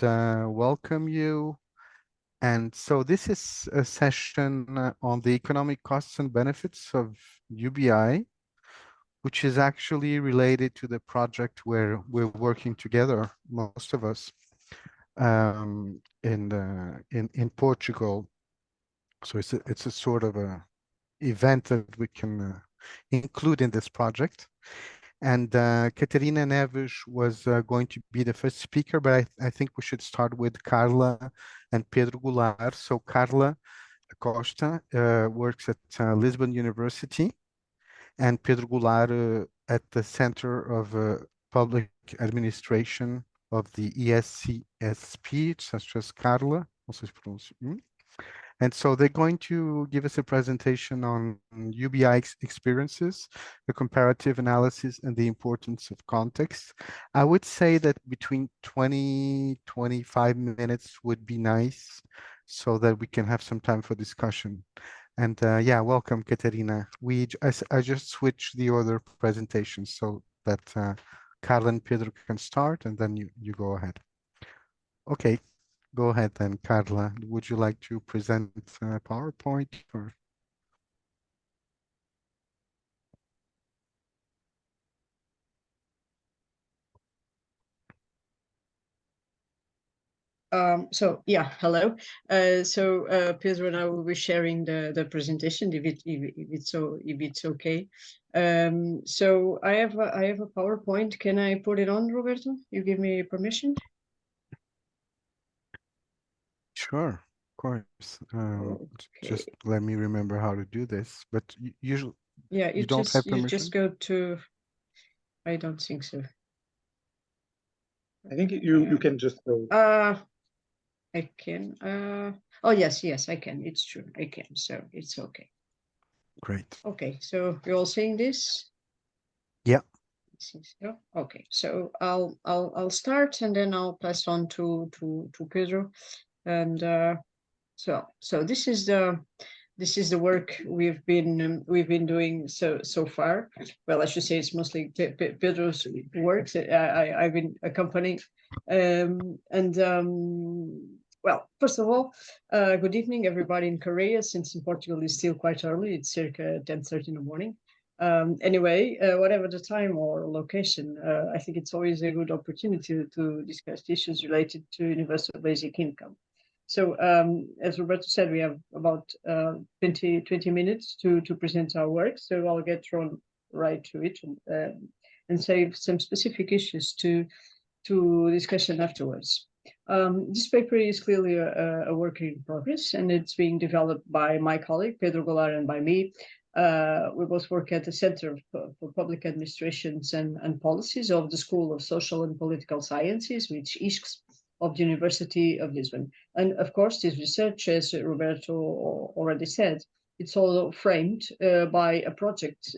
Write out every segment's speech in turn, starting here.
welcome you. And so this is a session on the economic costs and benefits of UBI, which is actually related to the project where we're working together, most of us, in Portugal. So it's a sort of a event that we can include in this project. And Catarina Neves was going to be the first speaker, but I think we should start with Carla and Pedro Goulart. So Carla Costa works at Lisbon University, and Pedro Goulart at the Center of Public Administration of the ISCSP, such as Carla. And so they're going to give us a presentation on UBI experiences, the comparative analysis, and the importance of context. I would say that between 20-25 minutes would be nice so that we can have some time for discussion. And yeah, welcome, Catarina. I just switched the order of presentations so that Carla and Pedro can start, and then you go ahead. Okay. Go ahead then, Carla. Would you like to present PowerPoint or? So yeah, hello. Pedro and I will be sharing the presentation if it's okay. So I have a PowerPoint. Can I put it on, Roberto? You give me permission? Sure, of course. Okay. Just let me remember how to do this. But usually, yeah, you don't have permission? You just go to. I don't think so. I think you can just go. I can. Oh yes, I can. It's true. I can. So it's okay. Great. Okay. So you're all seeing this? Yeah. Okay. So I'll start and then I'll pass on to Pedro, and so this is the work we've been doing so far. Well, I should say it's mostly Pedro's work. I've been accompanying, well, first of all, good evening, everybody in Korea. Since in Portugal it's still quite early, it's circa 10:30 in the morning. Anyway, whatever the time or location, I think it's always a good opportunity to discuss issues related to universal basic income. So as Roberto said, we have about 20 minutes to present our work. So I'll get thrown right to it and save some specific issues to discussion afterwards. This paper is clearly a work in progress, and it's being developed by my colleague, Pedro Goulart, and by me. We both work at the Center for Public Administrations and Policies of the School of Social and Political Sciences, which is of the University of Lisbon. And of course, this research, as Roberto already said, it's all framed by a project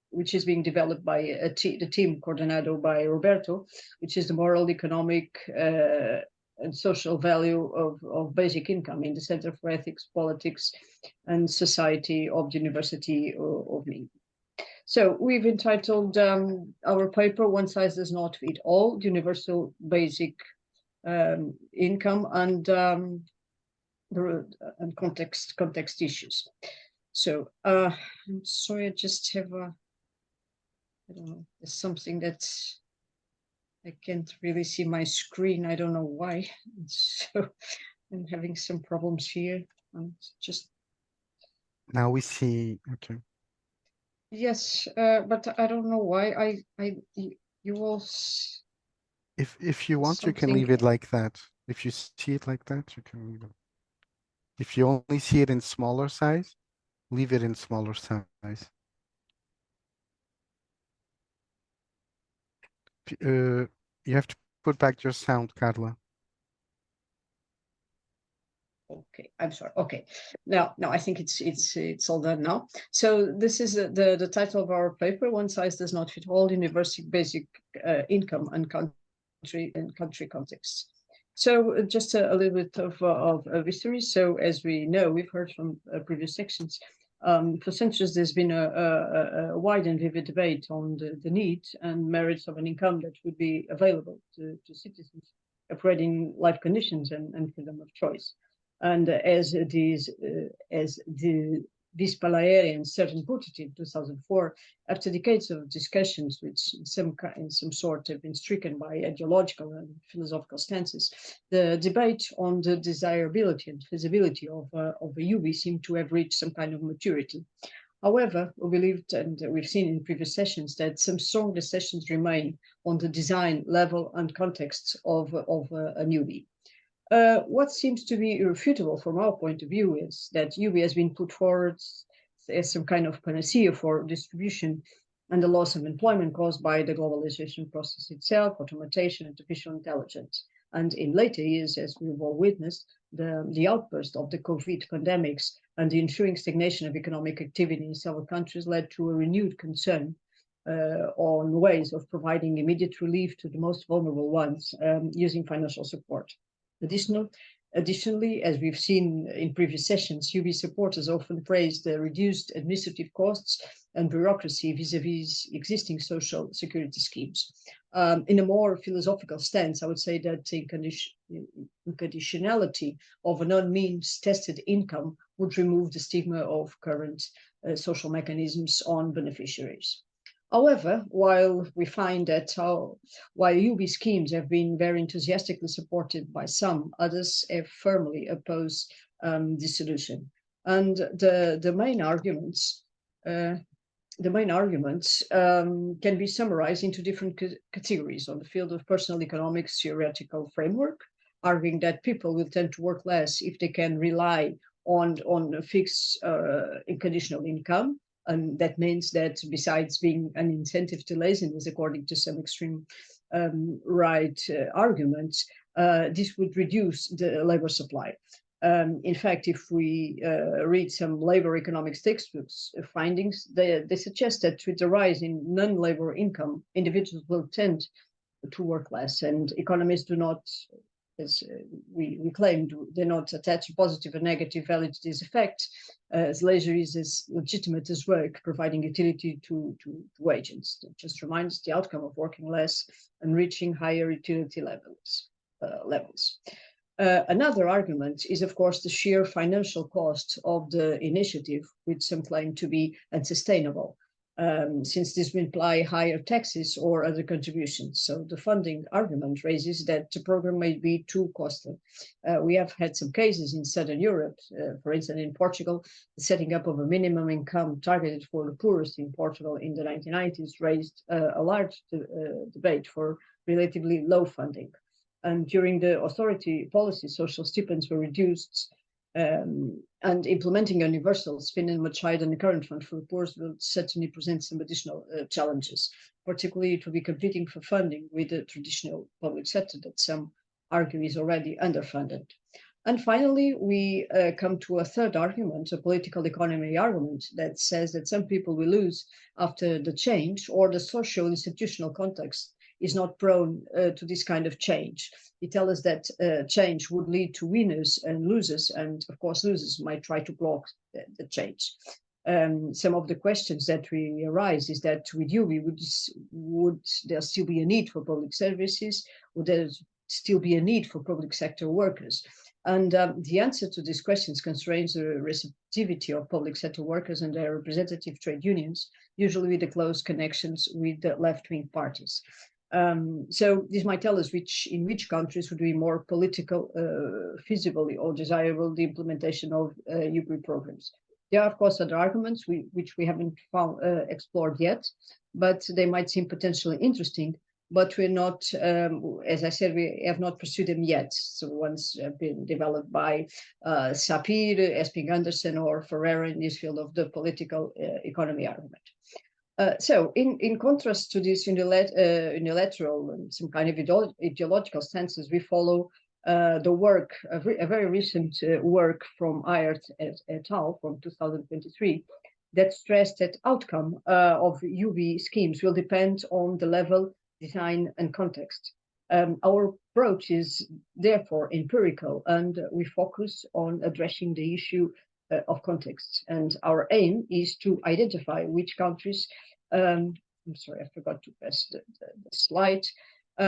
which is being developed by the team coordinated by Roberto, which is the moral, economic, and social value of basic income in the Center for Ethics, Politics, and Society of the University of Lisbon. So we've entitled our paper, "One Size Does Not Fit All, Universal Basic Income and context issues." So I'm sorry, I just have I don't know, there's something that I can't really see my screen. I don't know why. So I'm having some problems here. Just now we see. Okay. Yes, but I don't know why. You all. If you want, you can leave it like that. If you see it like that, you can leave it. If you only see it in smaller size, leave it in smaller size. You have to put back your sound, Carla. Okay, I'm sorry. Okay, no, I think it's all done now. So this is the title of our paper: "One Size Does Not Fit All, Universal Basic Income and Country Contexts." So just a little bit of history. So as we know, we've heard from previous sections. For centuries, there's been a wide and vivid debate on the need and merits of an income that would be available to citizens upgrading life conditions and freedom of choice. And as the Vispalaierian certain put it in 2004, after decades of discussions which in some sort have been stricken by ideological and philosophical stances, the debate on the desirability and feasibility of a UBI seemed to have reached some kind of maturity. However, we believed, and we've seen in previous sessions, that some strong discussions remain on the design level and context of a UBI. What seems to be irrefutable from our point of view is that UBI has been put forward as some kind of panacea for distribution and the loss of employment caused by the globalization process itself, automation, artificial intelligence. And in later years, as we've all witnessed, the outburst of the COVID pandemics and the ensuing stagnation of economic activity in several countries led to a renewed concern on ways of providing immediate relief to the most vulnerable ones using financial support. Additionally, as we've seen in previous sessions, UBI supporters often praise the reduced administrative costs and bureaucracy vis-a-vis existing social security schemes. In a more philosophical stance, I would say that the conditionality of a non-means tested income would remove the stigma of current social mechanisms on beneficiaries. However, while we find that while UBI schemes have been very enthusiastically supported by some, others have firmly opposed this solution. And the main arguments can be summarized into different categories on the field of personal economics theoretical framework, arguing that people will tend to work less if they can rely on a fixed unconditional income. And that means that besides being an incentive to laziness, according to some extreme right arguments, this would reduce the labor supply. In fact, if we read some labor economics textbooks findings, they suggest that with the rise in non-labor income, individuals will tend to work less, and economists do not, as we claim, do not attach a positive or negative value to this effect, as leisure is as legitimate as work, providing utility to agents. It just reminds the outcome of working less and reaching higher utility levels. Another argument is, of course, the sheer financial cost of the initiative, which some claim to be unsustainable, since this will imply higher taxes or other contributions. So the funding argument raises that the program may be too costly. We have had some cases in Southern Europe, for instance, in Portugal, the setting up of a minimum income targeted for the poorest in Portugal in the 1990s raised a large debate for relatively low funding. And during the austerity policy, social stipends were reduced, and implementing universal spending much higher than the current fund for the poor will certainly present some additional challenges, particularly to be competing for funding with the traditional public sector that some argue is already underfunded. And finally, we come to a third argument, a political economy argument, that says that some people will lose after the change, or the social institutional context is not prone to this kind of change. It tells us that change would lead to winners and losers, and of course losers might try to block the change. Some of the questions that we arise is that with UBI, would there still be a need for public services? Would there still be a need for public sector workers? And the answer to these questions constrains the receptivity of public sector workers and their representative trade unions, usually with the close connections with the left-wing parties. So this might tell us in which countries would be more political, feasibly or desirable the implementation of UBI programs. There are, of course, other arguments which we haven't explored yet, but they might seem potentially interesting. But we're not, as I said, we have not pursued them yet. So ones have been developed by Sapir, Esping Anderson, or Ferreira in this field of the political economy argument. So in contrast to this unilateral and some kind of ideological stances, we follow the work, a very recent work from Ayert et al. From 2023 that stressed that outcome of UBI schemes will depend on the level, design, and context. Our approach is therefore empirical, and we focus on addressing the issue of context. And our aim is to identify which countries, I'm sorry, I forgot to press the slide, we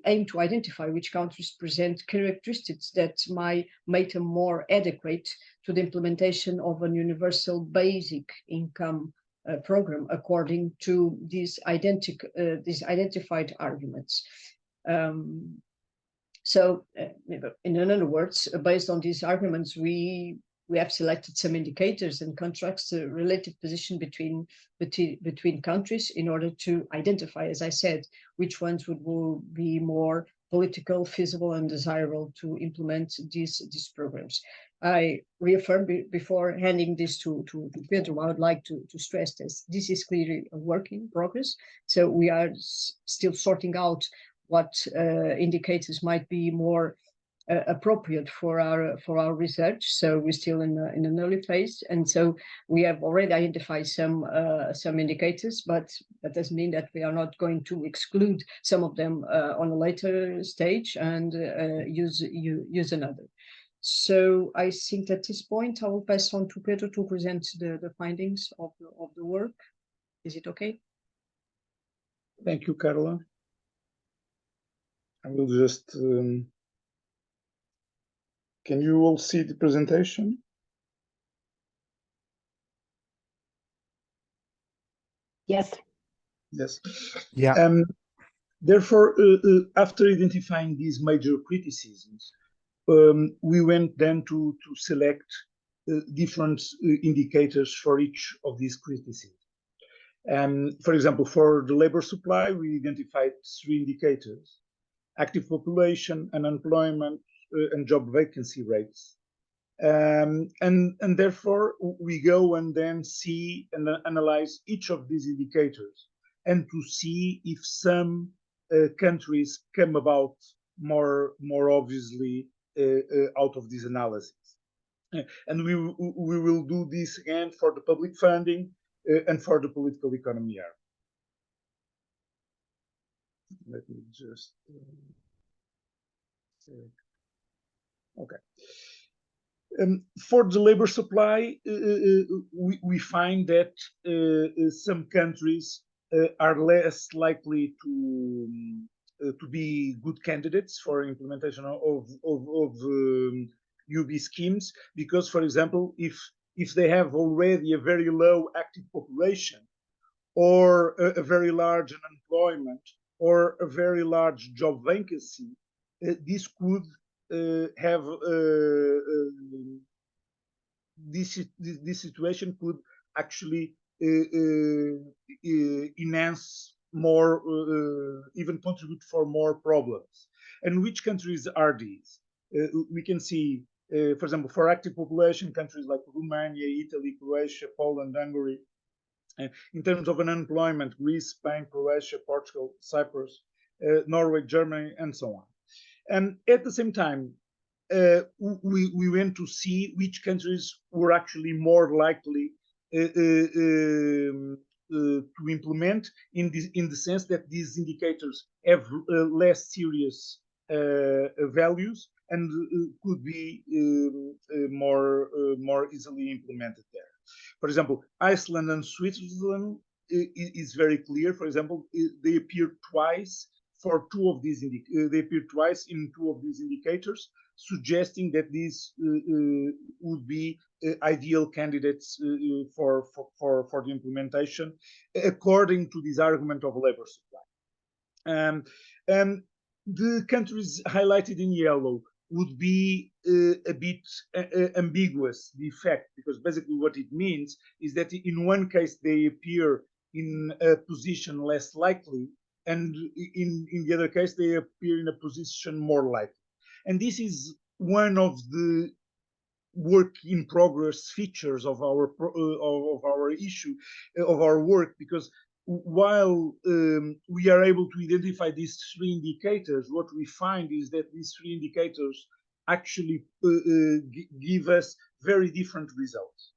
aim to identify which countries present characteristics that might make them more adequate to the implementation of an universal basic income program according to these identified arguments. So, in other words, based on these arguments, we have selected some indicators and contrasts the relative position between countries in order to identify, as I said, which ones would be more political, feasible, and desirable to implement these programs. I reaffirm before handing this to Pedro, I would like to stress this is clearly a work in progress. So we are still sorting out what indicators might be more appropriate for our research. So we're still in an early phase, and so we have already identified some indicators, but that doesn't mean that we are not going to exclude some of them on a later stage and use another. So I think at this point I will pass on to Pedro to present the findings of the work. Is it okay? Thank you, Carla. I will just. Can you all see the presentation? Yes. Yes. Yeah. Therefore, after identifying these major criticisms, we went then to select different indicators for each of these criticisms. For example, for the labor supply, we identified 3 indicators: active population, unemployment, and job vacancy rates. And therefore, we go and then see and analyze each of these indicators and to see if some countries come about more obviously out of this analysis. And we will do this again for the public funding and for the political economy area. Let me just okay. For the labor supply, we find that some countries are less likely to be good candidates for implementation of UB schemes, because, for example, if they have already a very low active population, or a very large unemployment, or a very large job vacancy, this could have this situation could actually enhance more, even contribute for more problems. And which countries are these? We can see, for example, for active population, countries like Romania, Italy, Croatia, Poland, Hungary. In terms of unemployment, Greece, Spain, Croatia, Portugal, Cyprus, Norway, Germany, and so on. And at the same time, we went to see which countries were actually more likely to implement, in the sense that these indicators have less serious values and could be more easily implemented there. For example, Iceland and Switzerland is very clear. For example, they appear twice for 2 of these. They appear twice in 2 of these indicators, suggesting that these would be ideal candidates for the implementation, according to this argument of labor supply. The countries highlighted in yellow would be a bit ambiguous, the effect, because basically what it means is that in one case they appear in a position less likely, and in the other case they appear in a position more likely. And this is one of the work in progress features of our issue, of our work, because while we are able to identify these 3 indicators, what we find is that these 3 indicators actually give us very different results.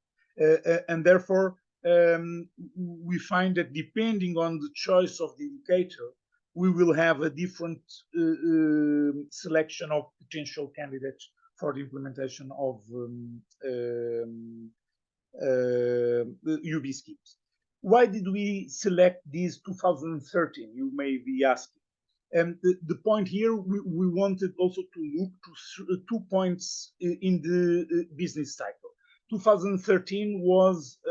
And therefore, we find that depending on the choice of the indicator, we will have a different selection of potential candidates for the implementation of UB schemes. why did we select these 2013? You may be asking. And the point here, we wanted also to look to 2 points in the business cycle. 2013 was a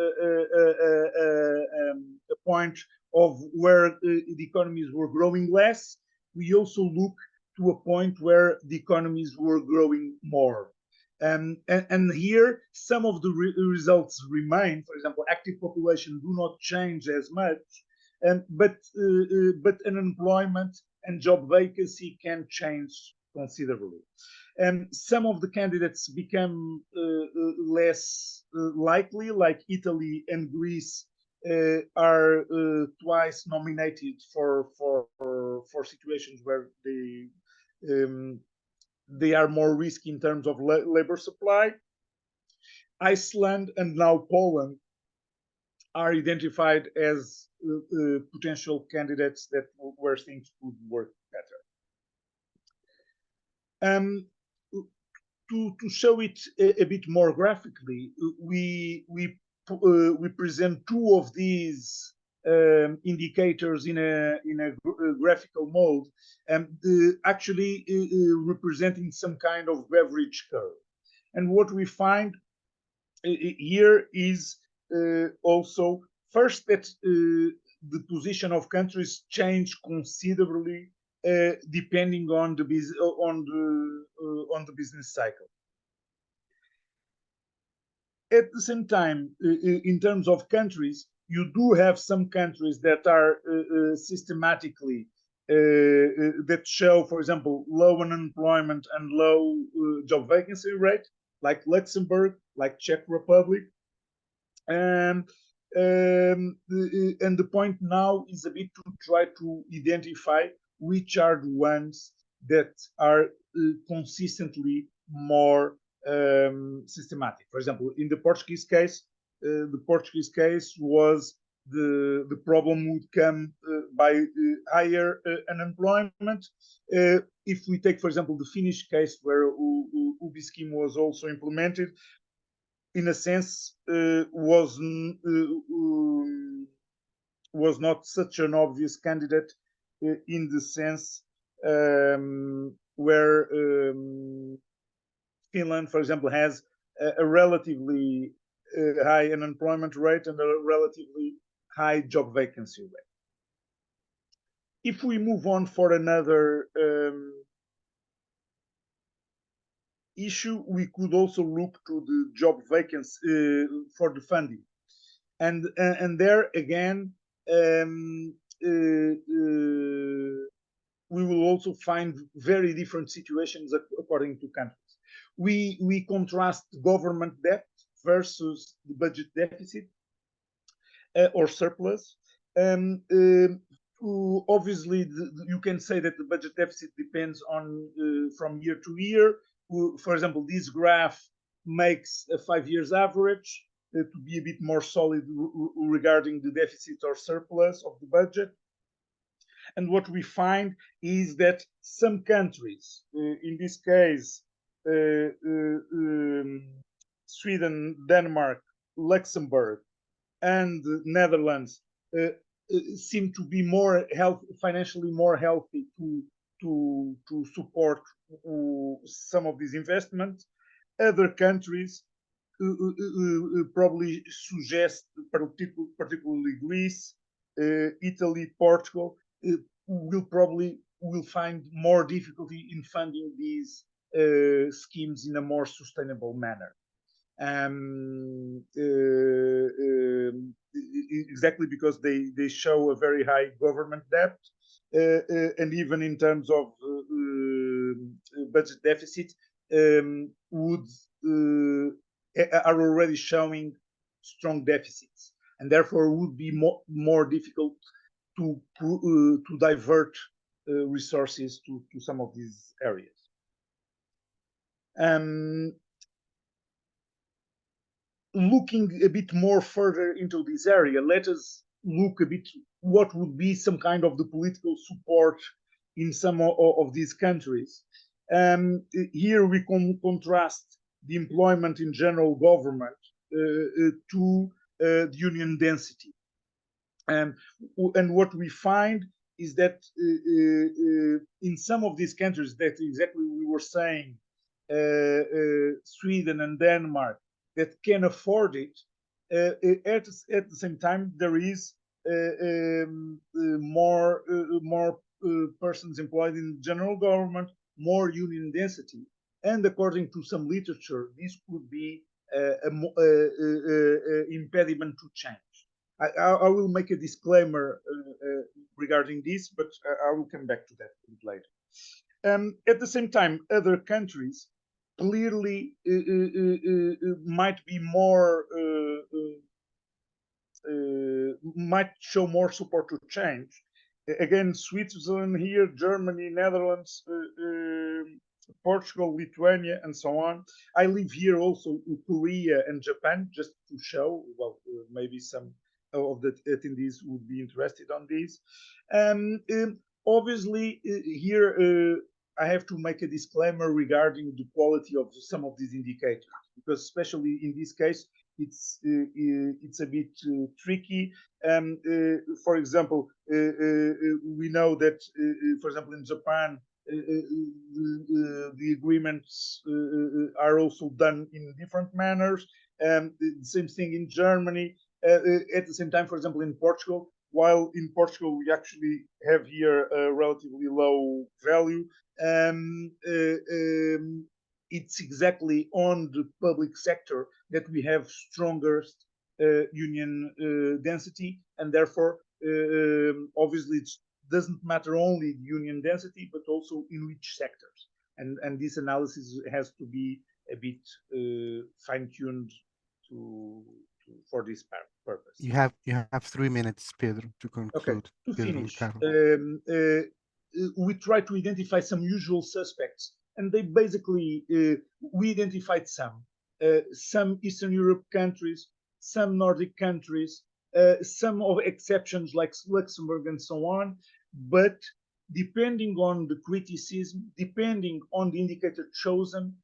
point of where the economies were growing less. We also look to a point where the economies were growing more. And here, some of the results remain. For example, active population do not change as much, but unemployment and job vacancy can change considerably. And some of the candidates become less likely, like Italy and Greece are twice nominated for situations where they are more risky in terms of labor supply. Iceland and now Poland are identified as potential candidates that where things could work better. To show it a bit more graphically, we present two of these indicators in a graphical mode, and actually representing some kind of beverage curve. And what we find here is also first that the position of countries change considerably depending on the business cycle. At the same time, in terms of countries, you do have some countries that are systematically that show, for example, low unemployment and low job vacancy rate, like Luxembourg, like Czech Republic. And the point now is a bit to try to identify which are the ones that are consistently more systematic. For example, in the Portuguese case was the problem would come by higher unemployment. If we take, for example, the Finnish case where UBI scheme was also implemented, in a sense, was not such an obvious candidate in the sense where Finland, for example, has a relatively high unemployment rate and a relatively high job vacancy rate. If we move on for another issue, we could also look to the job vacancy for the funding, and there again we will also find very different situations according to countries. We contrast government debt versus the budget deficit or surplus. Obviously, you can say that the budget deficit depends on from year to year. For example, this graph makes a 5 years average to be a bit more solid regarding the deficit or surplus of the budget. And what we find is that some countries, in this case, Sweden, Denmark, Luxembourg, and Netherlands, seem to be more financially more healthy to support some of these investments. Other countries probably suggest, particularly Greece, Italy, Portugal, will find more difficulty in funding these schemes in a more sustainable manner. Exactly because they show a very high government debt, and even in terms of budget deficit, are already showing strong deficits, and therefore would be more difficult to divert resources to some of these areas. Looking a bit more further into this area, let us look a bit what would be some kind of the political support in some of these countries. Here we contrast the employment in general government to the union density. And what we find is that in some of these countries, that exactly we were saying, Sweden and Denmark, that can afford it, at the same time there is more persons employed in general government, more union density, and according to some literature, this could be an impediment to change. I will make a disclaimer regarding this, but I will come back to that a bit later. At the same time, other countries clearly might be more, might show more support to change. Again, Switzerland here, Germany, Netherlands, Portugal, Lithuania, and so on. I live here also in Korea and Japan, just to show, well, maybe some of the attendees would be interested on this. Obviously, here I have to make a disclaimer regarding the quality of some of these indicators, because especially in this case, it's a bit tricky. For example, we know that, for example, in Japan, the agreements are also done in different manners. The same thing in Germany. At the same time, for example, in Portugal, while in Portugal we actually have here a relatively low value, it's exactly on the public sector that we have strongest union density, and therefore, obviously, it doesn't matter only the union density, but also in which sectors. And this analysis has to be a bit fine-tuned for this purpose. You have 3 minutes, Pedro, to conclude. Okay, to Pedro finish, we try to identify some usual suspects, and they basically, we identified some Eastern Europe countries, some Nordic countries, some of exceptions like Luxembourg and so on, but depending on the criticism, depending on the indicator chosen,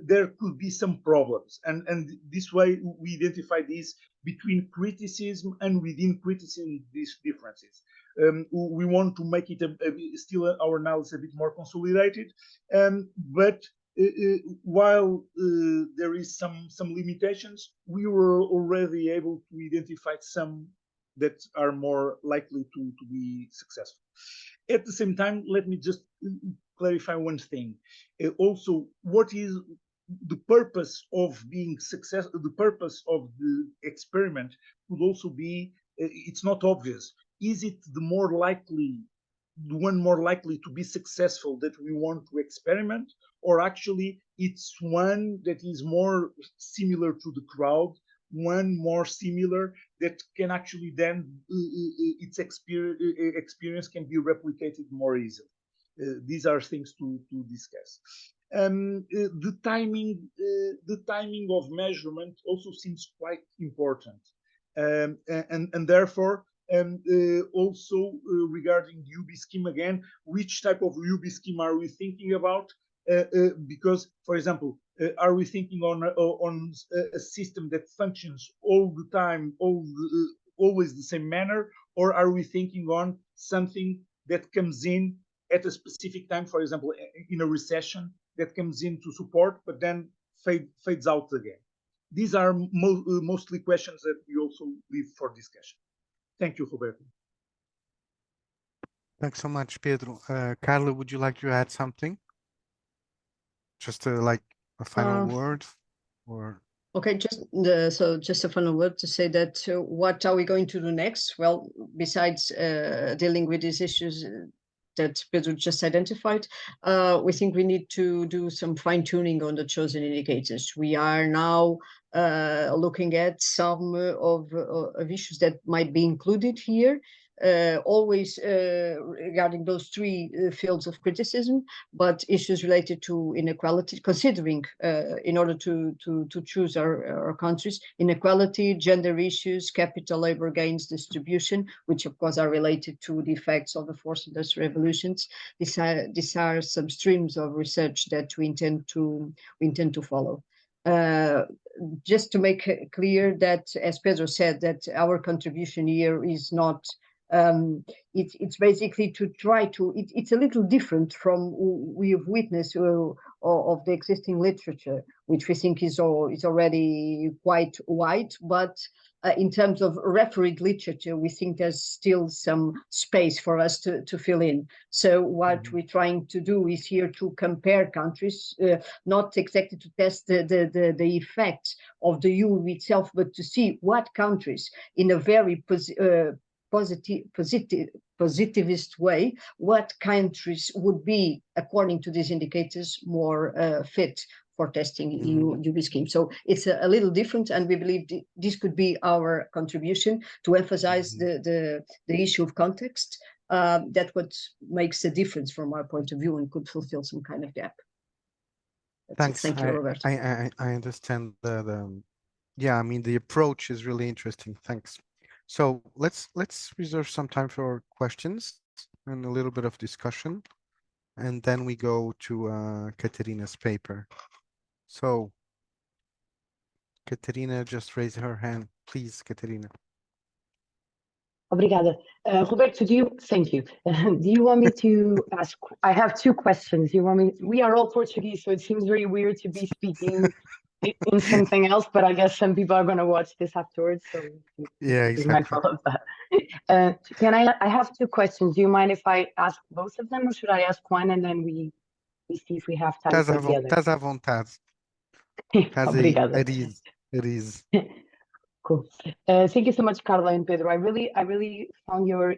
there could be some problems. And this way we identify this between criticism and within criticism, these differences. We want to make it still our analysis a bit more consolidated, but while there is some limitations, we were already able to identify some that are more likely to be successful. At the same time, let me just clarify one thing. Also, what is the purpose of being successful? The purpose of the experiment could also be, it's not obvious. Is it the one more likely to be successful that we want to experiment, or actually it's one that is more similar to the crowd, one more similar that can actually then its experience can be replicated more easily. These are things to discuss. The timing of measurement also seems quite important, and therefore. Also regarding the UB scheme again, which type of UB scheme are we thinking about? Because, for example, are we thinking on a system that functions all the time, always the same manner, or are we thinking on something that comes in at a specific time, for example, in a recession, that comes in to support, but then fades out again? These are mostly questions that we also leave for discussion. Thank you, Roberto. Thanks so much, Pedro. Carla, would you like to add something? Just like a final word, or? Okay, just a final word to say that what are we going to do next? Well, besides dealing with these issues that Pedro just identified, we think we need to do some fine-tuning on the chosen indicators. We are now looking at some of issues that might be included here, always regarding those three fields of criticism, but issues related to inequality, considering in order to choose our countries, inequality, gender issues, capital labor gains distribution, which of course are related to the effects of the fourth industrial revolutions. These are some streams of research that we intend to follow. just to make clear that, as Pedro said, that our contribution here is not, it's basically to try to, it's a little different from we have witnessed of the existing literature, which we think is already quite wide, but in terms of refereed literature, we think there's still some space for us to fill in. So what we're trying to do is here to compare countries, not exactly to test the effect of the EU itself, but to see what countries in a very positivist way, what countries would be, according to these indicators, more fit for testing EU UBI scheme. So it's a little different, and we believe this could be our contribution to emphasize the issue of context. That what makes a difference from our point of view and could fulfill some kind of gap. Thanks. Thank you, Roberto. I understand yeah, I mean, the approach is really interesting. Thanks. So let's reserve some time for questions and a little bit of discussion, and then we go to Catarina's paper. So Catarina just raised her hand. Please, Catarina. Obrigada. Roberto, thank you. Do you want me to ask? I have two questions. Do you want me? We are all Portuguese, so it seems very weird to be speaking in something else, but I guess some people are going to watch this afterwards, so yeah, exactly. Be mindful of that. I have two questions. Do you mind if I ask both of them, or should I ask one and then we see if we have time for the other? Estás à vontade. Obrigada. It is. Cool. Thank you so much, Carla and Pedro. I really found your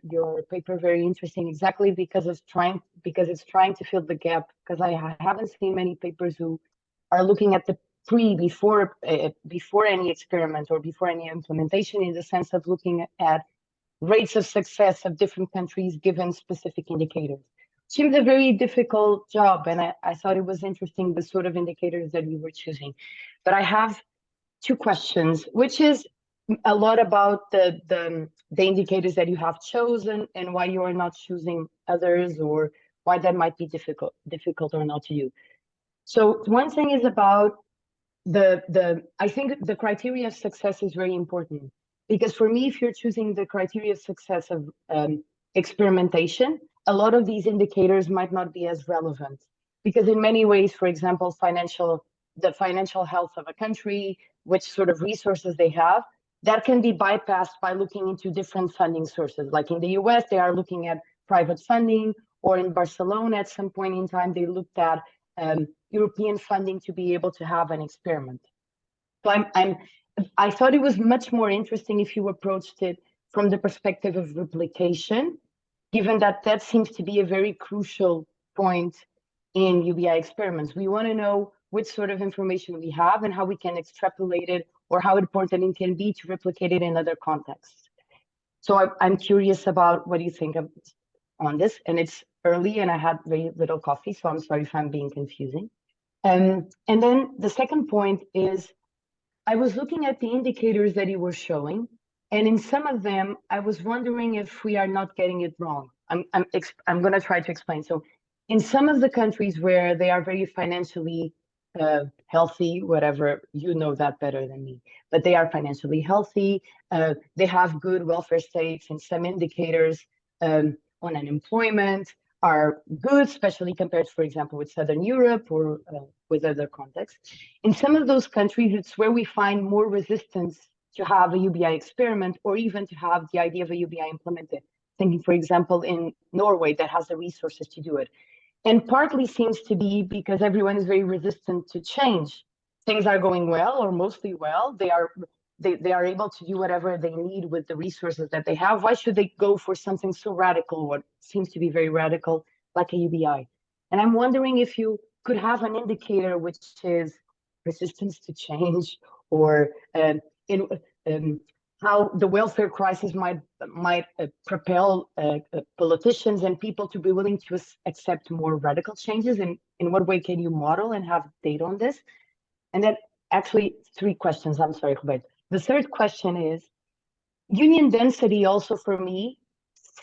paper very interesting, exactly because it's trying to fill the gap, because I haven't seen many papers who are looking at the before any experiment or before any implementation, in the sense of looking at rates of success of different countries given specific indicators. Seems a very difficult job, and I thought it was interesting the sort of indicators that you were choosing. But I have two questions, which is a lot about the indicators that you have chosen and why you are not choosing others, or why that might be difficult or not to you. So one thing is about I think the criteria of success is very important, because for me, if you're choosing the criteria of success of experimentation, a lot of these indicators might not be as relevant, because in many ways, for example, the financial health of a country, which sort of resources they have, that can be bypassed by looking into different funding sources. Like in the US, they are looking at private funding, or in Barcelona, at some point in time, they looked at European funding to be able to have an experiment. So I thought it was much more interesting if you approached it from the perspective of replication, given that seems to be a very crucial point in UBI experiments. We want to know which sort of information we have and how we can extrapolate it, or how important it can be to replicate it in other contexts. So I'm curious about what you think on this, and it's early and I had very little coffee, so I'm sorry if I'm being confusing. And then the second point is, I was looking at the indicators that you were showing, and in some of them, I was wondering if we are not getting it wrong. I'm going to try to explain. So in some of the countries where they are very financially healthy, whatever, you know that better than me, but they are financially healthy, they have good welfare states, and some indicators on unemployment are good, especially compared, for example, with Southern Europe or with other contexts. In some of those countries, it's where we find more resistance to have a UBI experiment, or even to have the idea of a UBI implemented. Thinking, for example, in Norway, that has the resources to do it. And partly seems to be because everyone is very resistant to change. Things are going well, or mostly well. They are able to do whatever they need with the resources that they have. Why should they go for something so radical, what seems to be very radical, like a UBI? And I'm wondering if you could have an indicator which is resistance to change, or how the welfare crisis might propel politicians and people to be willing to accept more radical changes. And in what way can you model and have data on this? And then actually 3 questions, I'm sorry, Roberto. The third question is, union density also for me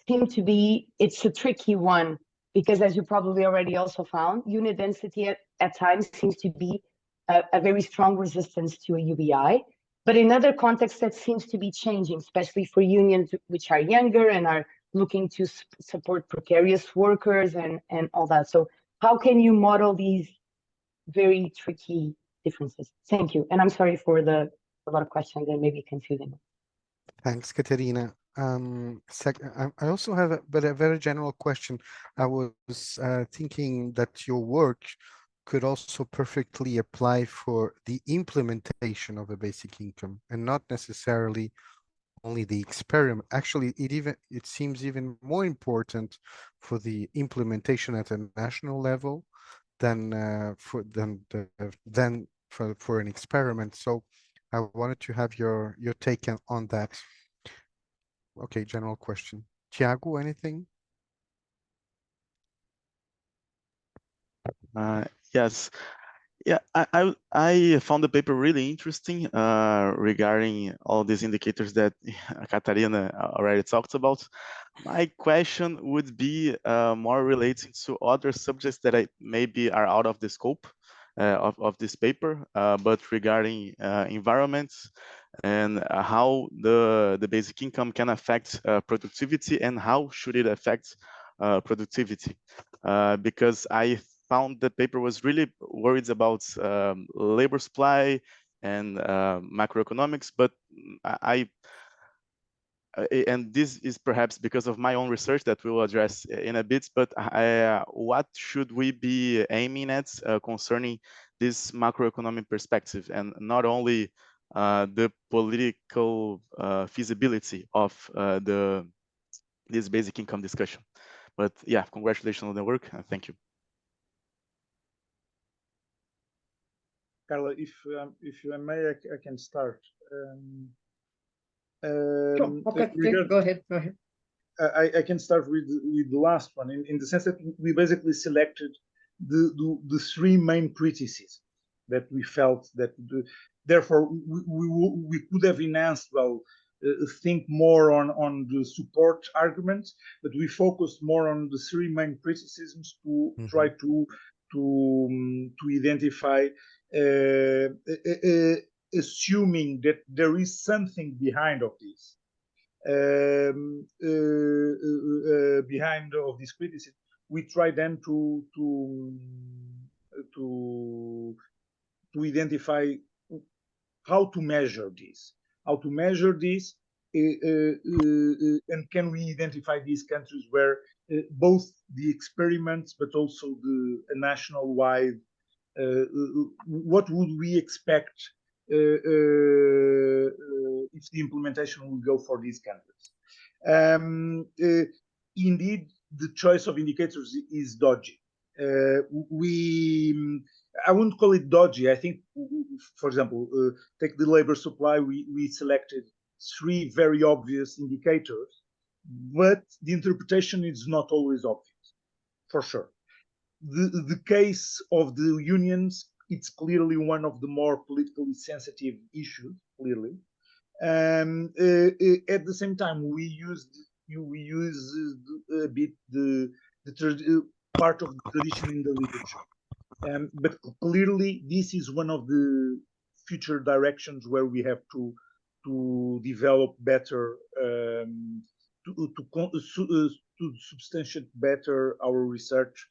seemed to be, it's a tricky one, because as you probably already also found, unit density at times seems to be a very strong resistance to a UBI. But in other contexts, that seems to be changing, especially for unions which are younger and are looking to support precarious workers and all that. So how can you model these very tricky differences? Thank you. And I'm sorry for a lot of questions and maybe confusing. Thanks, Catarina. I also have a very general question. I was thinking that your work could also perfectly apply for the implementation of a basic income and not necessarily only the experiment. Actually, it seems even more important for the implementation at a national level than for an experiment. So I wanted to have your take on that. Okay, general question. Tiago, anything? Yes. Yeah, I found the paper really interesting regarding all these indicators that Catarina already talked about. My question would be more related to other subjects that maybe are out of the scope of this paper, but regarding environments and how the basic income can affect productivity and how should it affect productivity. Because I found the paper was really worried about labor supply and macroeconomics, but and this is perhaps because of my own research that we'll address in a bit, but what should we be aiming at concerning this macroeconomic perspective and not only the political feasibility of this basic income discussion. But yeah, congratulations on the work. Thank you. Carla, if you may, I can start. Sure. Okay, go ahead. I can start with the last one in the sense that we basically selected the three main treatises that we felt that therefore we could have enhanced, think more on the support arguments, but we focused more on the three main criticisms to try to identify, assuming that there is something behind of this, behind of this criticism. We try then to identify how to measure this, and can we identify these countries where both the experiments but also the national-wide, what would we expect if the implementation will go for these countries. Indeed, the choice of indicators is dodgy. I wouldn't call it dodgy. I think, for example, take the labor supply. We selected three very obvious indicators, but the interpretation is not always obvious, for sure. The case of the unions, it's clearly one of the more politically sensitive issues, clearly. At the same time, we use a bit the part of the tradition in the literature. But clearly, this is one of the future directions where we have to develop better, to substantiate better our research,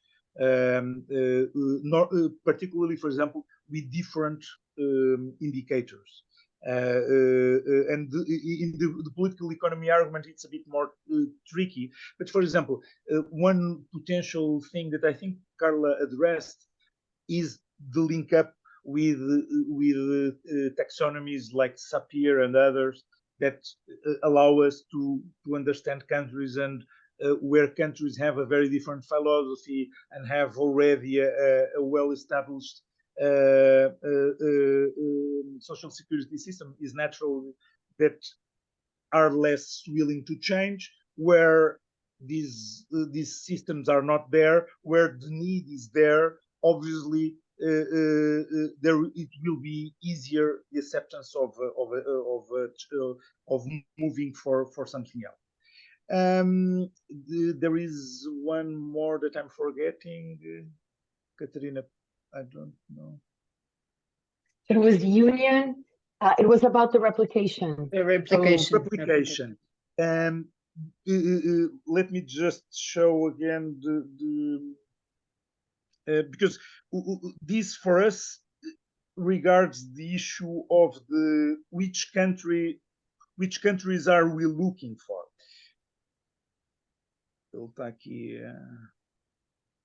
particularly, for example, with different indicators. And in the political economy argument, it's a bit more tricky. But for example, one potential thing that I think Carla addressed is the link up with taxonomies like Sapir and others that allow us to understand countries, and where countries have a very different philosophy and have already a well-established social security system, is natural that are less willing to change, where these systems are not there, where the need is there. Obviously, it will be easier, the acceptance of moving for something else. There is one more that I'm forgetting. Catarina, I don't know. It was union. It was about the replication. The replication. Replication. Let me just show again because this for us regards the issue of which countries are we looking for. Ele está aqui.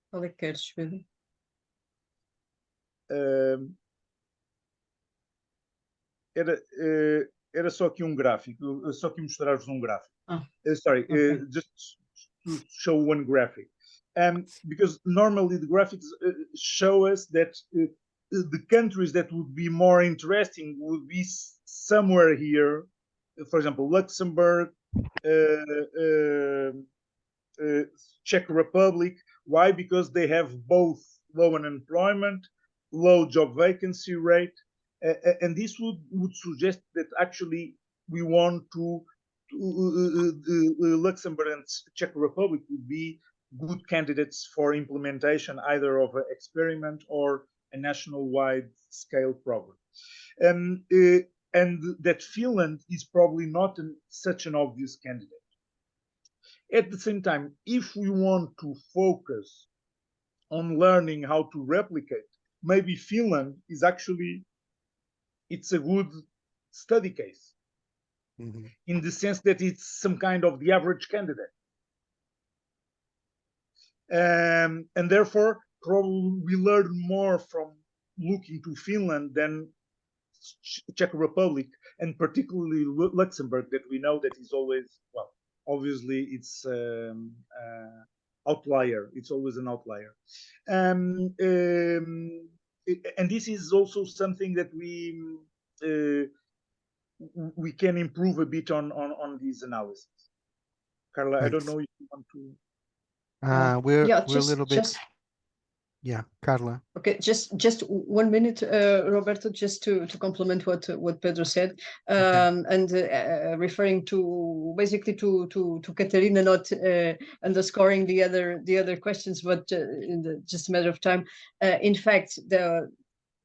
Qual é que queres, Pedro? Era só aqui gráfico, só aqui mostrar-vos gráfico. Sorry, okay. Just to show one graphic. Because normally the graphics show us that the countries that would be more interesting would be somewhere here. For example, Luxembourg, Czech Republic. Why? Because they have both low unemployment, low job vacancy rate, and this would suggest that actually we want to Luxembourg and Czech Republic would be good candidates for implementation either of an experiment or a national-wide scale program. And that Finland is probably not such an obvious candidate. At the same time, if we want to focus on learning how to replicate, maybe Finland is actually, it's a good study case. Mm-hmm. In the sense that it's some kind of the average candidate. And therefore, probably we learn more from looking to Finland than Czech Republic, and particularly Luxembourg, that we know that is always, well, obviously it's outlier. It's always an outlier. And this is also something that we can improve a bit on these analysis. Carla, Thanks. I don't know if you want to. We're a little bit. Yeah, Carla. Okay, just 1 minute, Roberto, just to complement what Pedro said, Okay. and referring to basically to Catarina, not underscoring the other questions, but in just a matter of time. In fact,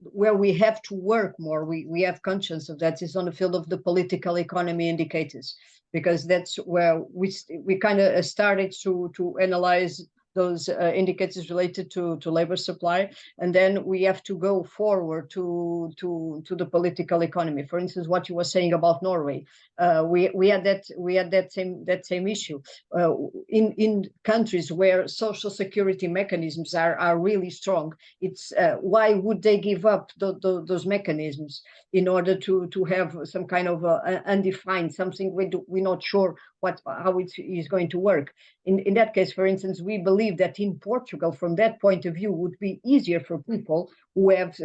where we have to work more, we have conscience of that, is on the field of the political economy indicators, because that's where we kind of started to analyze those indicators related to labor supply, and then we have to go forward to the political economy. For instance, what you were saying about Norway, we had that same issue in countries where social security mechanisms are really strong. It's why would they give up those mechanisms in order to have some kind of undefined something we're not sure how it is going to work. In that case, for instance, we believe that in Portugal, from that point of view, would be easier for people who have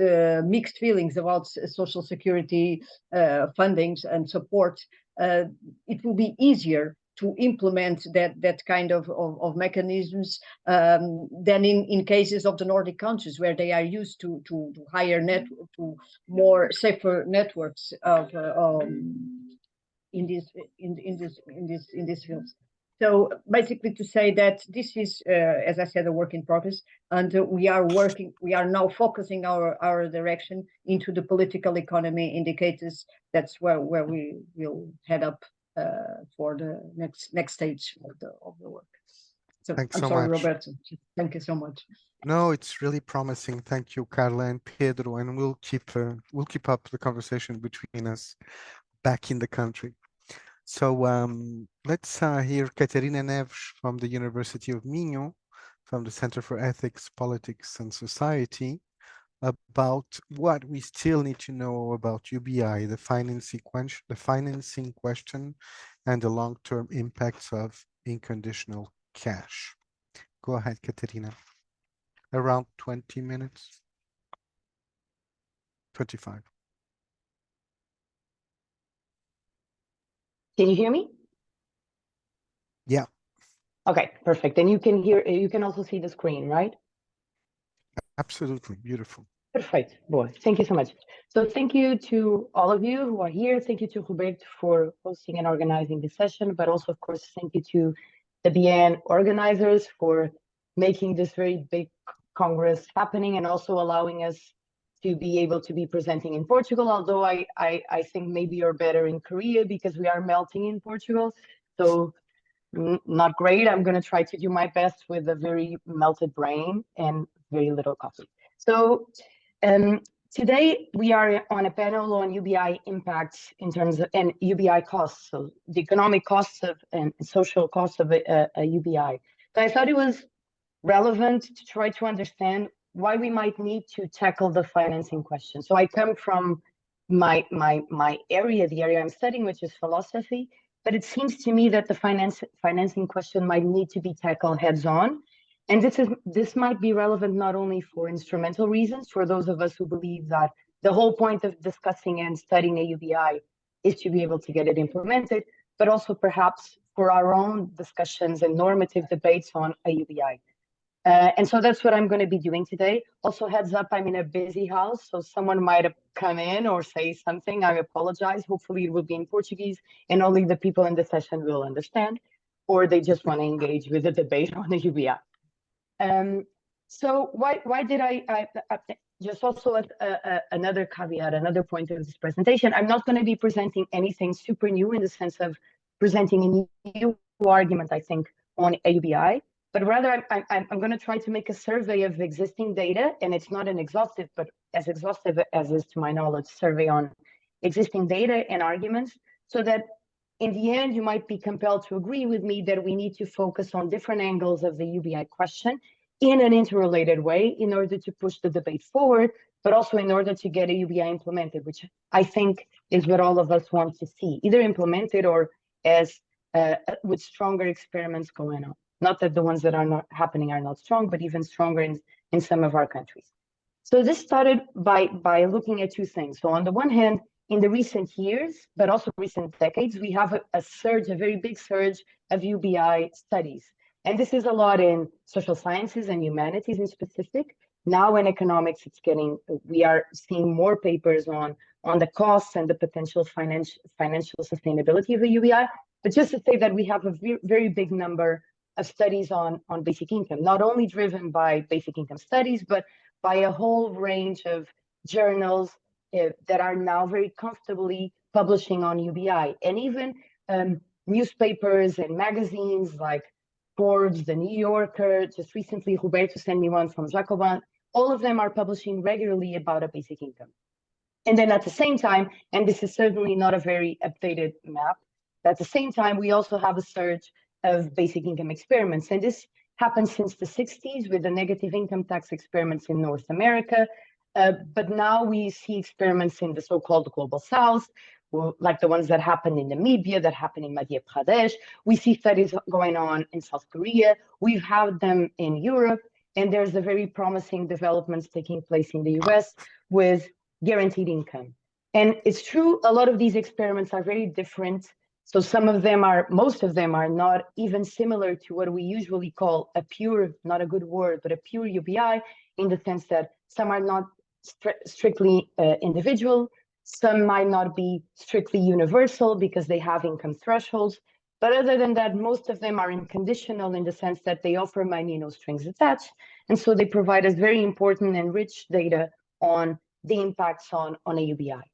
mixed feelings about social security fundings and support. It will be easier to implement that kind of mechanisms than in cases of the Nordic countries, where they are used to higher to more safer networks of in this field. So basically, to say that this is, as I said, a work in progress, and we are now focusing our direction into the political economy indicators. That's where we will head up for the next stage of the work. So Thanks I'm so sorry, much. Roberto. Thank you so much. No, it's really promising. Thank you, Carla and Pedro, and we'll keep up the conversation between us back in the country. So let's hear Catarina Neves from the University of Minho, from the Center for Ethics, Politics and Society, about what we still need to know about UBI, the financing question, and the long-term impacts of unconditional cash. Go ahead, Catarina. Around 20 minutes. 25. Can you hear me? Yeah. Okay, perfect. And you can also see the screen, right? Absolutely. Beautiful. Perfect. Boy, thank you so much. So thank you to all of you who are here. Thank you to Roberto for hosting and organizing this session, but also, of course, thank you to the BN organizers for making this very big Congress happening and also allowing us to be able to be presenting in Portugal, although I think maybe you're better in Korea because we are melting in Portugal. So not great. I'm going to try to do my best with a very melted brain and very little coffee. So today we are on a panel on UBI impacts in terms of and UBI costs, so the economic costs of and social costs of a UBI. So I thought it was relevant to try to understand why we might need to tackle the financing question. So I come from my area, the area I'm studying, which is philosophy, but it seems to me that the financing question might need to be tackled heads on. And this might be relevant not only for instrumental reasons, for those of us who believe that the whole point of discussing and studying a UBI is to be able to get it implemented, but also perhaps for our own discussions and normative debates on a UBI. And so that's what I'm going to be doing today. Also, heads up, I'm in a busy house, so someone might have come in or say something. I apologize. Hopefully it will be in Portuguese and only the people in the session will understand, or they just want to engage with the debate on the UBI. So why did I just also another caveat, another point of this presentation, I'm not going to be presenting anything super new in the sense of presenting a new argument, I think, on AUBI, but rather I'm going to try to make a survey of existing data, and it's not an exhaustive, but as exhaustive as is, to my knowledge, survey on existing data and arguments, so that in the end, you might be compelled to agree with me that we need to focus on different angles of the UBI question in an interrelated way in order to push the debate forward, but also in order to get a UBI implemented, which I think is what all of us want to see, either implemented or as with stronger experiments going on. Not that the ones that are not happening are not strong, but even stronger in some of our countries. So this started by looking at two things. So on the one hand, in the recent years, but also recent decades, we have a surge, a very big surge of UBI studies. And this is a lot in social sciences and humanities in specific. Now in economics, we are seeing more papers on the costs and the potential financial sustainability of a UBI. But just to say that we have a very big number of studies on basic income, not only driven by basic income studies, but by a whole range of journals that are now very comfortably publishing on UBI, and even newspapers and magazines like Forbes, The New Yorker, just recently Roberto sent me one from Jacobin. All of them are publishing regularly about a basic income. And then at the same time, and this is certainly not a very updated map, at the same time, we also have a surge of basic income experiments. And this happened since the 60s with the negative income tax experiments in North America. But now we see experiments in the so-called global south, like the ones that happened in Namibia, that happened in Madhya Pradesh. We see studies going on in South Korea. We've had them in Europe, and there's a very promising developments taking place in the US with guaranteed income. And it's true, a lot of these experiments are very different. So most of them are not even similar to what we usually call a pure, not a good word, but a pure UBI, in the sense that some are not strictly individual, some might not be strictly universal because they have income thresholds. But other than that, most of them are unconditional in the sense that they offer money, no strings attached. And so they provide us very important and rich data on the impacts on a UBI.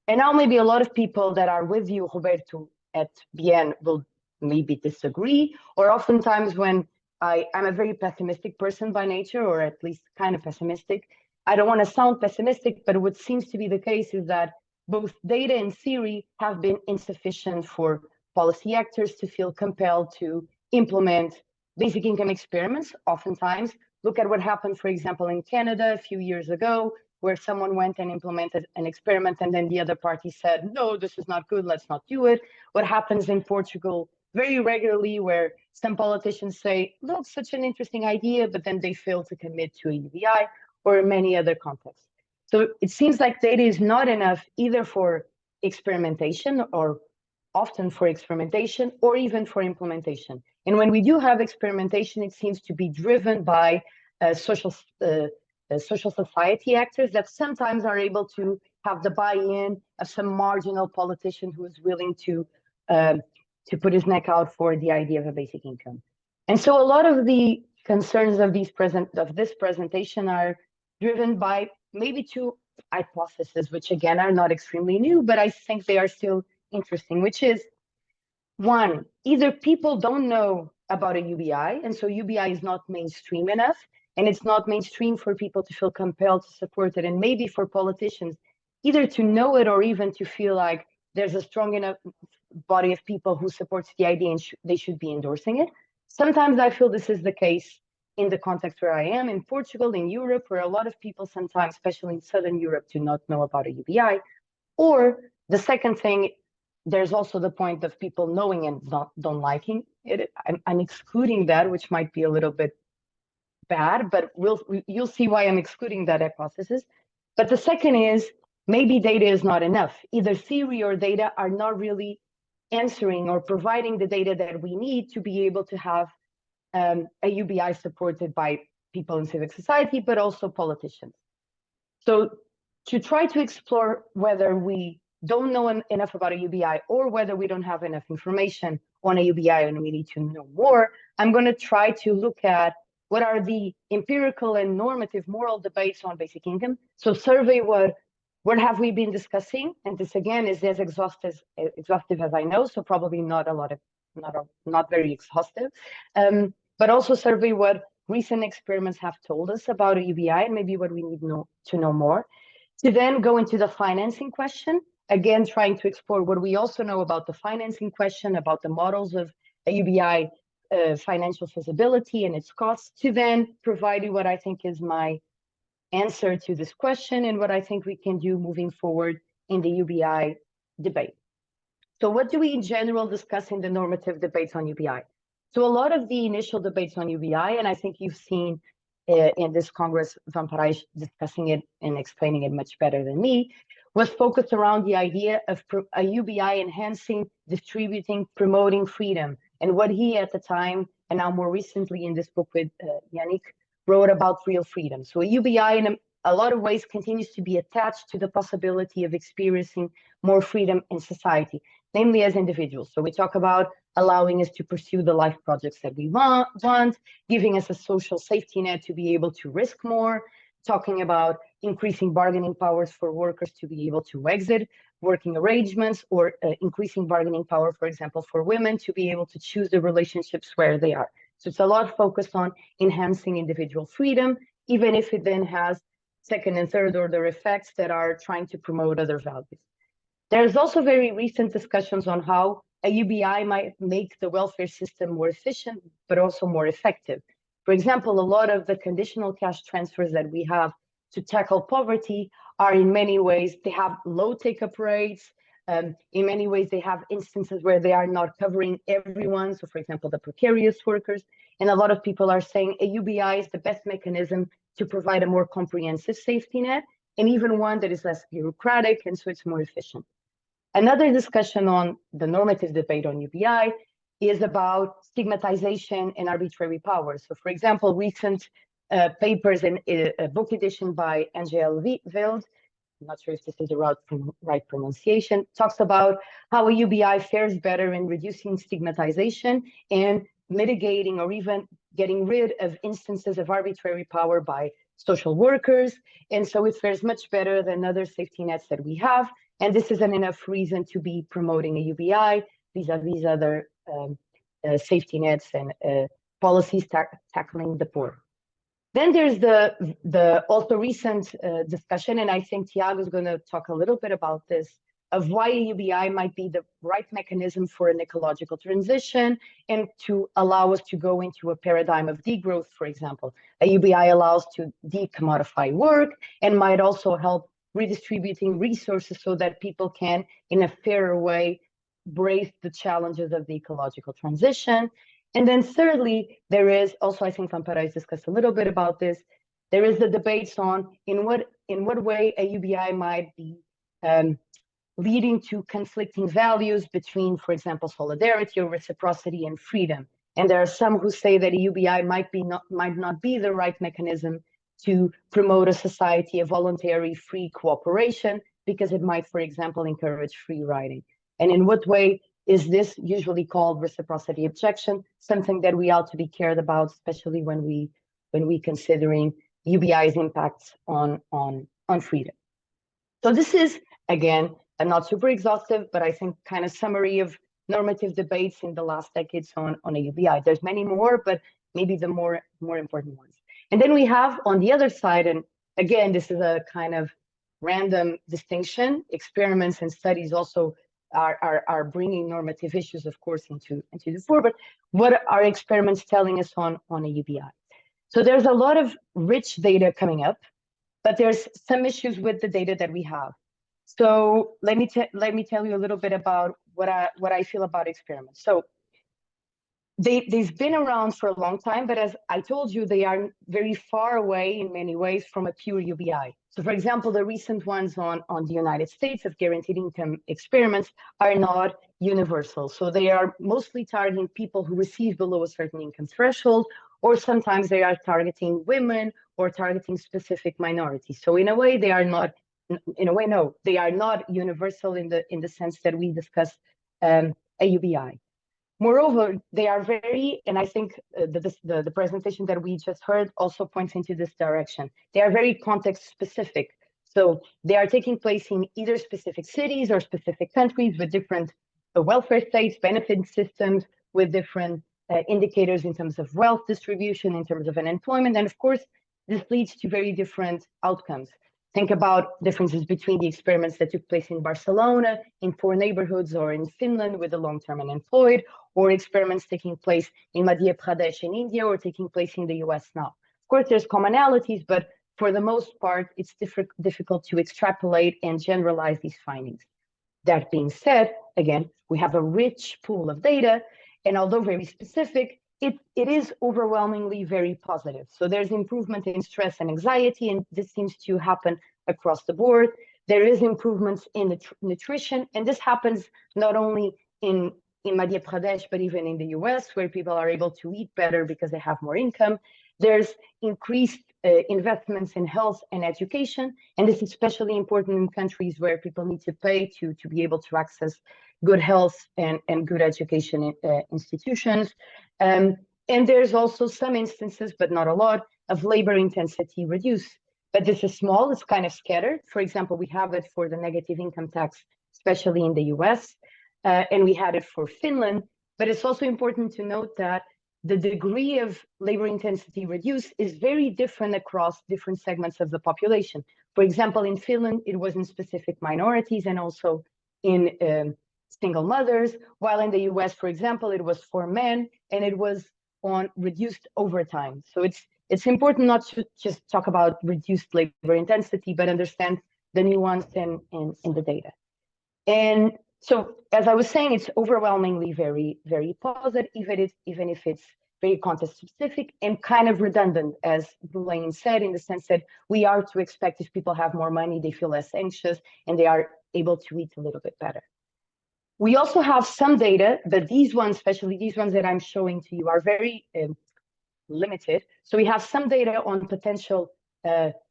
And now maybe a lot of people that are with you, Roberto, at BN will maybe disagree, or oftentimes when I'm a very pessimistic person by nature, or at least kind of pessimistic. I don't want to sound pessimistic, but what seems to be the case is that both data and theory have been insufficient for policy actors to feel compelled to implement basic income experiments. Oftentimes, look at what happened, for example, in Canada a few years ago, where someone went and implemented an experiment and then the other party said, no, this is not good, let's not do it. What happens in Portugal very regularly, where some politicians say, look, such an interesting idea, but then they fail to commit to a UBI, or in many other contexts. So it seems like data is not enough either for experimentation, or often for experimentation, or even for implementation. And when we do have experimentation, it seems to be driven by social society actors that sometimes are able to have the buy-in of some marginal politician who is willing to put his neck out for the idea of a basic income. And so a lot of the concerns of this presentation are driven by maybe two hypotheses, which again are not extremely new, but I think they are still interesting, which is, one, either people don't know about a UBI, and so UBI is not mainstream enough, and it's not mainstream for people to feel compelled to support it, and maybe for politicians, either to know it or even to feel like there's a strong enough body of people who supports the idea and they should be endorsing it. Sometimes I feel this is the case in the context where I am, in Portugal, in Europe, where a lot of people sometimes, especially in Southern Europe, do not know about a UBI. Or the second thing, there's also the point of people knowing and don't liking it. I'm excluding that, which might be a little bit bad, but you'll see why I'm excluding that hypothesis. But the second is, maybe data is not enough. Either theory or data are not really answering or providing the data that we need to be able to have a UBI supported by people in civic society, but also politicians. So to try to explore whether we don't know enough about a UBI or whether we don't have enough information on a UBI and we need to know more, I'm going to try to look at what are the empirical and normative moral debates on basic income. So survey what have we been discussing, and this again is as exhaustive as I know, so probably not very exhaustive, but also survey what recent experiments have told us about a UBI and maybe what we need to know more. To then go into the financing question, again trying to explore what we also know about the financing question, about the models of a UBI financial feasibility and its costs, to then provide you what I think is my answer to this question and what I think we can do moving forward in the UBI debate. So what do we in general discuss in the normative debates on UBI? So a lot of the initial debates on UBI, and I think you've seen in this Congress, Van Parijs discussing it and explaining it much better than me, was focused around the idea of a UBI enhancing, distributing, promoting freedom. And what he at the time, and now more recently in this book with Yannick, wrote about real freedom. So a UBI in a lot of ways continues to be attached to the possibility of experiencing more freedom in society, namely as individuals. So we talk about allowing us to pursue the life projects that we want, giving us a social safety net to be able to risk more, talking about increasing bargaining powers for workers to be able to exit working arrangements, or increasing bargaining power, for example, for women to be able to choose the relationships where they are. So it's a lot focused on enhancing individual freedom, even if it then has second and third order effects that are trying to promote other values. There's also very recent discussions on how a UBI might make the welfare system more efficient, but also more effective. For example, a lot of the conditional cash transfers that we have to tackle poverty are in many ways, they have low take-up rates. In many ways, they have instances where they are not covering everyone. So for example, the precarious workers. And a lot of people are saying a UBI is the best mechanism to provide a more comprehensive safety net, and even one that is less bureaucratic, and so it's more efficient. Another discussion on the normative debate on UBI is about stigmatization and arbitrary powers. So for example, recent papers in a book edition by Angel Wild, I'm not sure if this is the right pronunciation, talks about how a UBI fares better in reducing stigmatization and mitigating or even getting rid of instances of arbitrary power by social workers. And so it fares much better than other safety nets that we have. And this isn't enough reason to be promoting a UBI vis-a-vis other safety nets and policies tackling the poor. Then there's the also recent discussion, and I think Tiago is going to talk a little bit about this, of why a UBI might be the right mechanism for an ecological transition and to allow us to go into a paradigm of degrowth, for example. A UBI allows to decommodify work and might also help redistributing resources so that people can, in a fairer way, brace the challenges of the ecological transition. And then thirdly, there is also, I think Van Parijs discussed a little bit about this, there is the debates on in what way a UBI might be leading to conflicting values between, for example, solidarity or reciprocity and freedom. And there are some who say that a UBI might not be the right mechanism to promote a society of voluntary free cooperation because it might, for example, encourage free riding. And in what way is this usually called reciprocity objection, something that we ought to be cared about, especially when we considering UBI's impacts on freedom. So this is, again, a not super exhaustive, but I think kind of summary of normative debates in the last decades on a UBI. There's many more, but maybe the more important ones. And then we have on the other side, and again, this is a kind of random distinction. Experiments and studies also are bringing normative issues, of course, into the fore. But what are experiments telling us on a UBI? So there's a lot of rich data coming up, but there's some issues with the data that we have. So let me tell you a little bit about what I feel about experiments. So they've been around for a long time, but as I told you, they are very far away in many ways from a pure UBI. So for example, the recent ones on the United States of guaranteed income experiments are not universal. So they are mostly targeting people who receive below a certain income threshold, or sometimes they are targeting women or targeting specific minorities. So in a way, they are not, no, they are not universal in the sense that we discussed a UBI. Moreover, they are very, and I think the presentation that we just heard also points into this direction. They are very context specific. So they are taking place in either specific cities or specific countries with different welfare states, benefit systems, with different indicators in terms of wealth distribution, in terms of unemployment. And of course, this leads to very different outcomes. Think about differences between the experiments that took place in Barcelona, in poor neighborhoods, or in Finland with the long-term unemployed, or experiments taking place in Madhya Pradesh in India, or taking place in the US now. Of course, there's commonalities, but for the most part, it's difficult to extrapolate and generalize these findings. That being said, again, we have a rich pool of data, and although very specific, it is overwhelmingly very positive. So there's improvement in stress and anxiety, and this seems to happen across the board. There is improvements in nutrition, and this happens not only in Madhya Pradesh, but even in the US, where people are able to eat better because they have more income. There's increased investments in health and education, and this is especially important in countries where people need to pay to be able to access good health and good education institutions. And there's also some instances, but not a lot, of labor intensity reduced. But this is small, it's kind of scattered. For example, we have it for the negative income tax, especially in the US, and we had it for Finland. But it's also important to note that the degree of labor intensity reduced is very different across different segments of the population. For example, in Finland, it was in specific minorities and also in single mothers, while in the US, for example, it was for men and it was on reduced overtime. So it's important not to just talk about reduced labor intensity, but understand the nuance in the data. And so, as I was saying, it's overwhelmingly very, very positive, even if it's very context specific and kind of redundant, as Boulain said, in the sense that we are to expect if people have more money, they feel less anxious and they are able to eat a little bit better. We also have some data, but these ones, especially these ones that I'm showing to you, are very limited. So we have some data on potential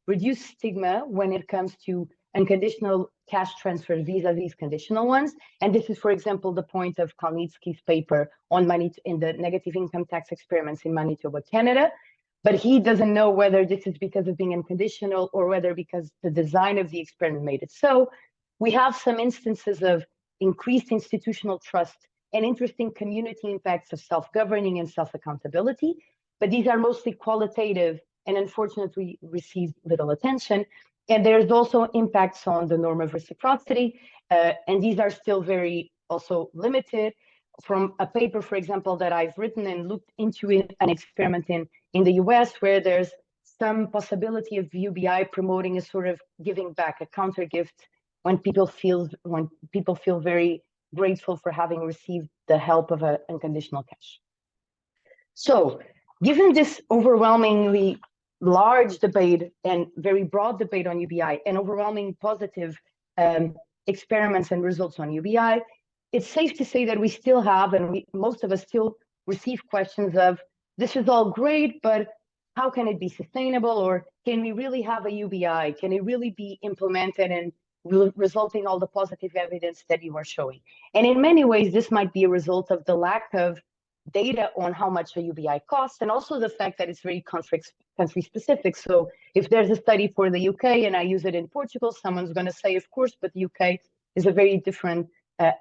reduced stigma when it comes to unconditional cash transfers vis-a-vis conditional ones. And this is, for example, the point of Kalnitsky's paper on in the negative income tax experiments in Manitoba, Canada. But he doesn't know whether this is because of being unconditional or whether because the design of the experiment made it so. We have some instances of increased institutional trust and interesting community impacts of self-governing and self-accountability. But these are mostly qualitative and unfortunately receive little attention. And there's also impacts on the norm of reciprocity, and these are still very also limited. From a paper, for example, that I've written and looked into an experiment in the US, where there's some possibility of UBI promoting a sort of giving back, a counter gift, when people feel very grateful for having received the help of unconditional cash. So, given this overwhelmingly large debate and very broad debate on UBI and overwhelming positive experiments and results on UBI, it's safe to say that we still have, and most of us still receive questions of, this is all great, but how can it be sustainable? Or can we really have a UBI? Can it really be implemented and result in all the positive evidence that you are showing? And in many ways, this might be a result of the lack of data on how much a UBI costs, and also the fact that it's very country specific. So if there's a study for the UK and I use it in Portugal, someone's going to say, of course, but the UK is a very different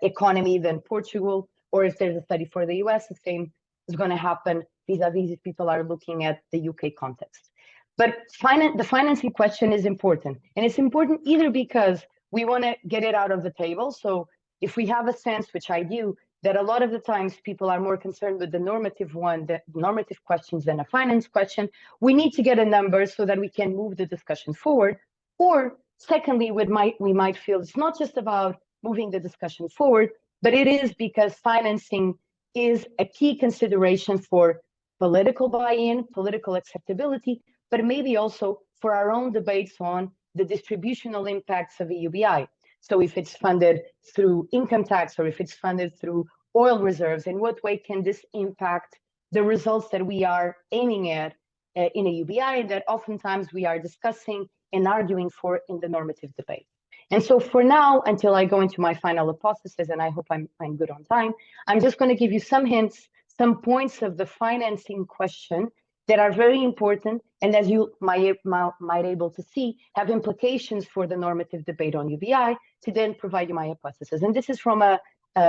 economy than Portugal. Or if there's a study for the US, the same is going to happen vis-a-vis if people are looking at the UK context. But the financing question is important. And it's important either because we want to get it out of the table. So if we have a sense, which I do, that a lot of the times people are more concerned with the normative questions than a finance question, we need to get a number so that we can move the discussion forward. Or secondly, we might feel it's not just about moving the discussion forward, but it is because financing is a key consideration for political buy-in, political acceptability, but maybe also for our own debates on the distributional impacts of a UBI. So if it's funded through income tax or if it's funded through oil reserves, in what way can this impact the results that we are aiming at in a UBI that oftentimes we are discussing and arguing for in the normative debate? And so for now, until I go into my final hypothesis, and I hope I'm good on time, I'm just going to give you some hints, some points of the financing question that are very important, and as you might able to see, have implications for the normative debate on UBI to then provide you my hypothesis. And this is from a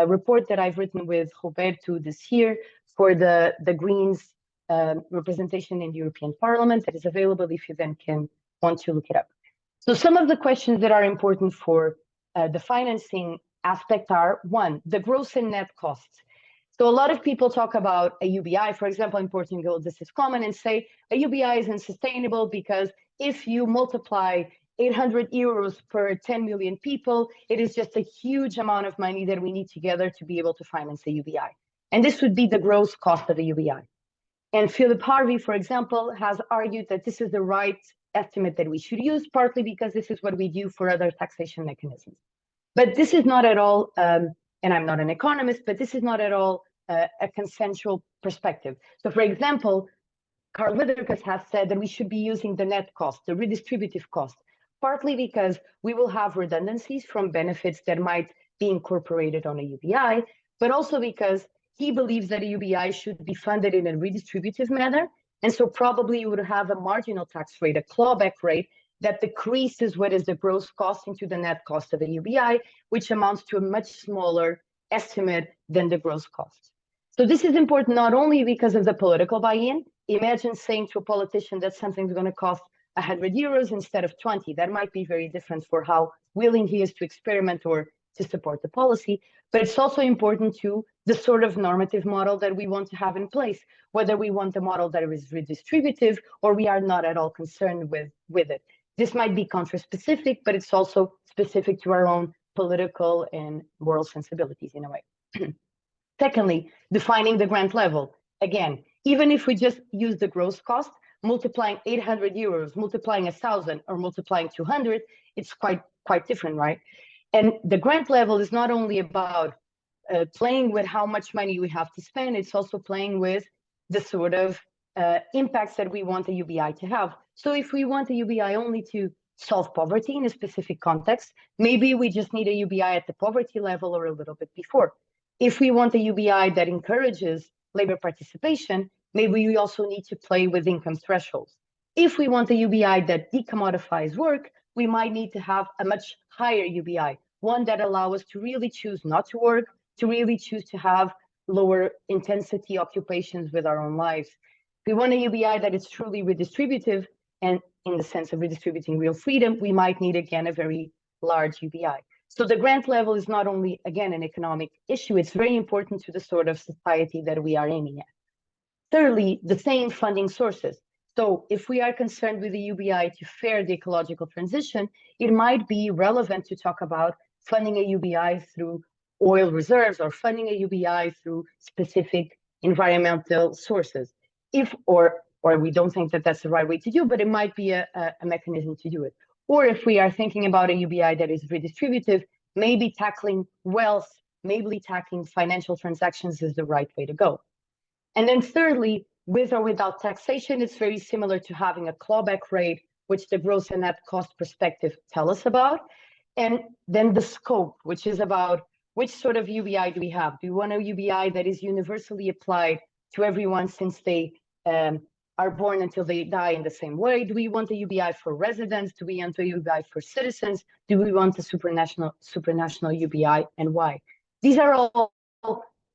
report that I've written with Roberto this year for the Greens representation in the European Parliament that is available if you then want to look it up. So some of the questions that are important for the financing aspect are, one, the gross and net costs. So a lot of people talk about a UBI, for example, in Portugal, this is common, and say a UBI is unsustainable because if you multiply 800 euros per 10 million people, it is just a huge amount of money that we need together to be able to finance a UBI. And this would be the gross cost of a UBI. And Philip Harvey, for example, has argued that this is the right estimate that we should use, partly because this is what we do for other taxation mechanisms. But this is not at all, and I'm not an economist, but this is not at all a consensual perspective. So for example, Carla has said that we should be using the net cost, the redistributive cost, partly because we will have redundancies from benefits that might be incorporated on a UBI, but also because he believes that a UBI should be funded in a redistributive manner. And so probably you would have a marginal tax rate, a clawback rate that decreases what is the gross cost into the net cost of a UBI, which amounts to a much smaller estimate than the gross cost. So this is important not only because of the political buy-in. Imagine saying to a politician that something's going to cost 100 euros instead of 20. That might be very different for how willing he is to experiment or to support the policy. But it's also important to the sort of normative model that we want to have in place, whether we want the model that is redistributive or we are not at all concerned with it. This might be country-specific, but it's also specific to our own political and moral sensibilities in a way. Secondly, defining the grant level. Again, even if we just use the gross cost, multiplying 800 euros, multiplying 1,000, or multiplying 200, it's quite different, right? And the grant level is not only about playing with how much money we have to spend, it's also playing with the sort of impacts that we want a UBI to have. So if we want a UBI only to solve poverty in a specific context, maybe we just need a UBI at the poverty level or a little bit before. If we want a UBI that encourages labor participation, maybe we also need to play with income thresholds. If we want a UBI that decommodifies work, we might need to have a much higher UBI, one that allows us to really choose not to work, to really choose to have lower intensity occupations with our own lives. If we want a UBI that is truly redistributive, and in the sense of redistributing real freedom, we might need, again, a very large UBI. So the grant level is not only, again, an economic issue, it's very important to the sort of society that we are aiming at. Thirdly, the same funding sources. So if we are concerned with the UBI to fare the ecological transition, it might be relevant to talk about funding a UBI through oil reserves or funding a UBI through specific environmental sources. Or we don't think that that's the right way to do, but it might be a mechanism to do it. Or if we are thinking about a UBI that is redistributive, maybe tackling wealth, maybe tackling financial transactions is the right way to go. And then thirdly, with or without taxation, it's very similar to having a clawback rate, which the gross and net cost perspective tell us about. And then the scope, which is about which sort of UBI do we have? Do we want a UBI that is universally applied to everyone since they are born until they die in the same way? Do we want a UBI for residents? Do we want a UBI for citizens? Do we want a supranational UBI, and why? These are all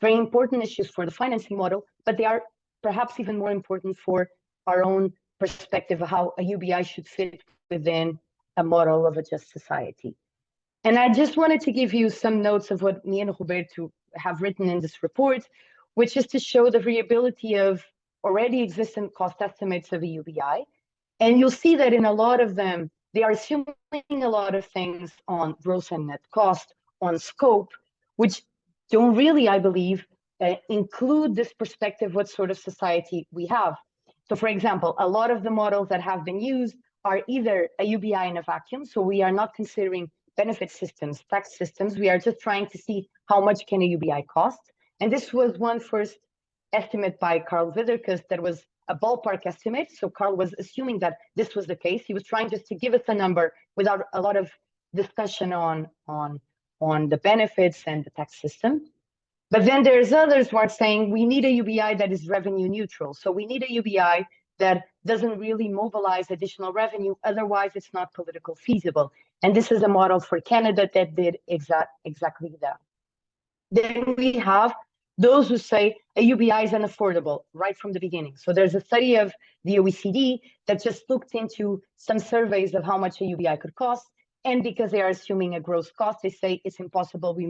very important issues for the financing model, but they are perhaps even more important for our own perspective of how a UBI should fit within a model of a just society. And I just wanted to give you some notes of what me and Roberto have written in this report, which is to show the variability of already existing cost estimates of a UBI. And you'll see that in a lot of them, they are assuming a lot of things on gross and net cost, on scope, which don't really, I believe, include this perspective, what sort of society we have. So for example, a lot of the models that have been used are either a UBI in a vacuum, so we are not considering benefit systems, tax systems, we are just trying to see how much can a UBI cost. And this was one first estimate by Carl Wiederkes that was a ballpark estimate. So Carl was assuming that this was the case. He was trying just to give us a number without a lot of discussion on the benefits and the tax system. But then there's others who are saying we need a UBI that is revenue neutral. So we need a UBI that doesn't really mobilize additional revenue, otherwise it's not politically feasible. And this is a model for Canada that did exactly that. Then we have those who say a UBI is unaffordable right from the beginning. So there's a study of the OECD that just looked into some surveys of how much a UBI could cost. And because they are assuming a gross cost, they say it's impossible, we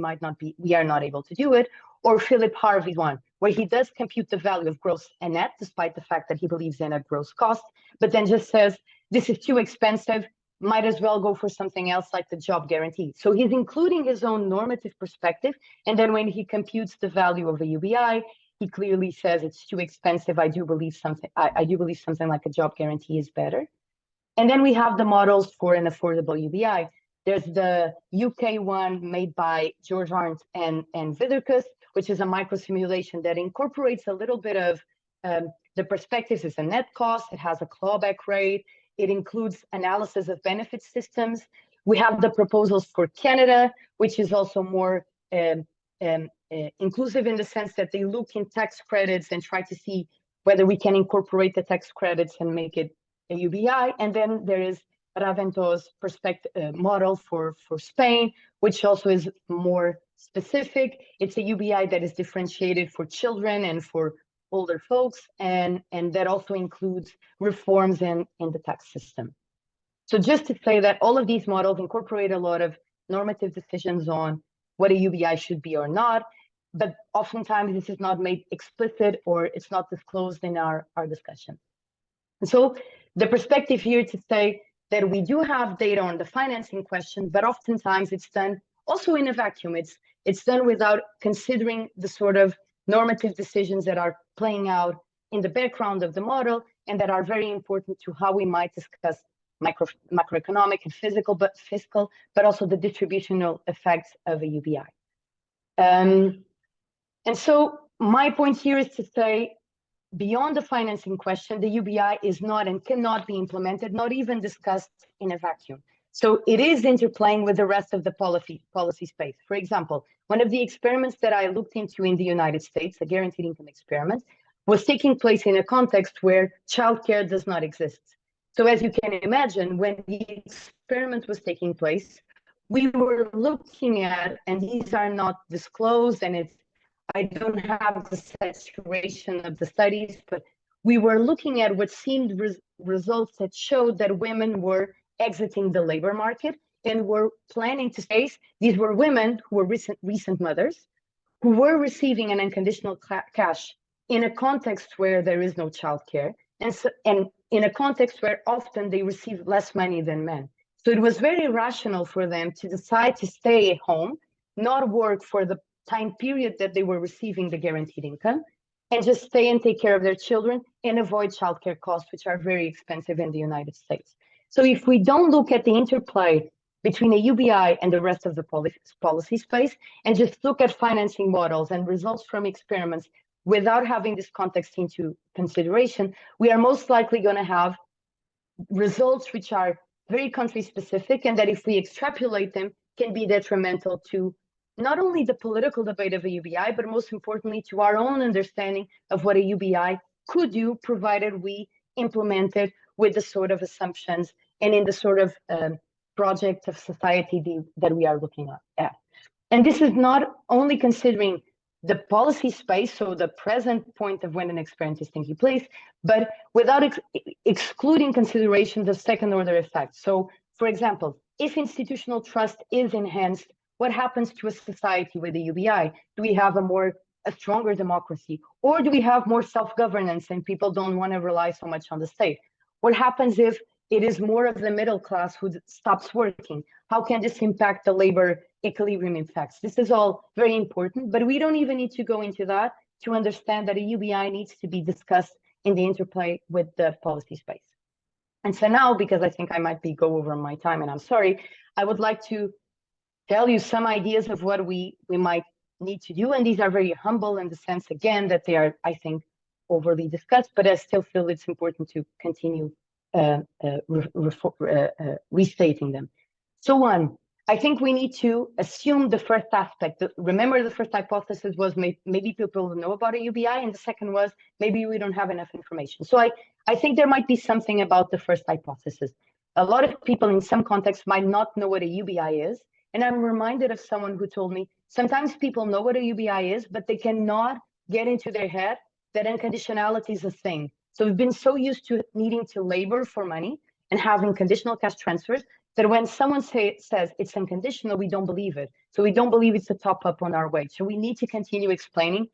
are not able to do it. Or Philip Harvey's one, where he does compute the value of gross and net, despite the fact that he believes in a gross cost, but then just says, this is too expensive, might as well go for something else like the job guarantee. So he's including his own normative perspective. And then when he computes the value of a UBI, he clearly says it's too expensive. I do believe something like a job guarantee is better. And then we have the models for an affordable UBI. There's the UK one made by George Arndt and Wiederkes, which is a micro simulation that incorporates a little bit of the perspectives as a net cost. It has a clawback rate. It includes analysis of benefit systems. We have the proposals for Canada, which is also more inclusive in the sense that they look in tax credits and try to see whether we can incorporate the tax credits and make it a UBI. And then there is Ravento's model for Spain, which also is more specific. It's a UBI that is differentiated for children and for older folks, and that also includes reforms in the tax system. So just to say that all of these models incorporate a lot of normative decisions on what a UBI should be or not, but oftentimes this is not made explicit or it's not disclosed in our discussion. And so the perspective here to say that we do have data on the financing question, but oftentimes it's done also in a vacuum. It's done without considering the sort of normative decisions that are playing out in the background of the model and that are very important to how we might discuss macroeconomic and fiscal, but also the distributional effects of a UBI. And so my point here is to say, beyond the financing question, the UBI is not and cannot be implemented, not even discussed in a vacuum. So it is interplaying with the rest of the policy space. For example, one of the experiments that I looked into in the United States, a guaranteed income experiment, was taking place in a context where childcare does not exist. So as you can imagine, when the experiment was taking place, we were looking at, and these are not disclosed, and I don't have the saturation of the studies, but we were looking at what seemed results that showed that women were exiting the labor market and were planning to stay. These were women who were recent mothers who were receiving an unconditional cash in a context where there is no childcare, and in a context where often they receive less money than men. So it was very rational for them to decide to stay at home, not work for the time period that they were receiving the guaranteed income, and just stay and take care of their children and avoid childcare costs, which are very expensive in the United States. So if we don't look at the interplay between a UBI and the rest of the policy space, and just look at financing models and results from experiments without having this context into consideration, we are most likely going to have results which are very country specific, and that if we extrapolate them, can be detrimental to not only the political debate of a UBI, but most importantly to our own understanding of what a UBI could do, provided we implement it with the sort of assumptions and in the sort of project of society that we are looking at. And this is not only considering the policy space, so the present point of when an experiment is taking place, but without excluding considerations of second-order effects. So, for example, if institutional trust is enhanced, what happens to a society with a UBI? Do we have a stronger democracy? Or do we have more self-governance and people don't want to rely so much on the state? What happens if it is more of the middle class who stops working? How can this impact the labor equilibrium effects? This is all very important, but we don't even need to go into that to understand that a UBI needs to be discussed in the interplay with the policy space. And so now, because I think I might go over my time, and I'm sorry, I would like to tell you some ideas of what we might need to do. And these are very humble in the sense, again, that they are, I think, overly discussed, but I still feel it's important to continue restating them. So one, I think we need to assume the first aspect. Remember, the first hypothesis was maybe people know about a UBI, and the second was maybe we don't have enough information. So I think there might be something about the first hypothesis. A lot of people in some contexts might not know what a UBI is, and I'm reminded of someone who told me sometimes people know what a UBI is, but they cannot get into their head that unconditionality is a thing. So we've been so used to needing to labor for money and having conditional cash transfers that when someone says it's unconditional, we don't believe it. So we don't believe it's a top up on our wage. So we need to continue explaining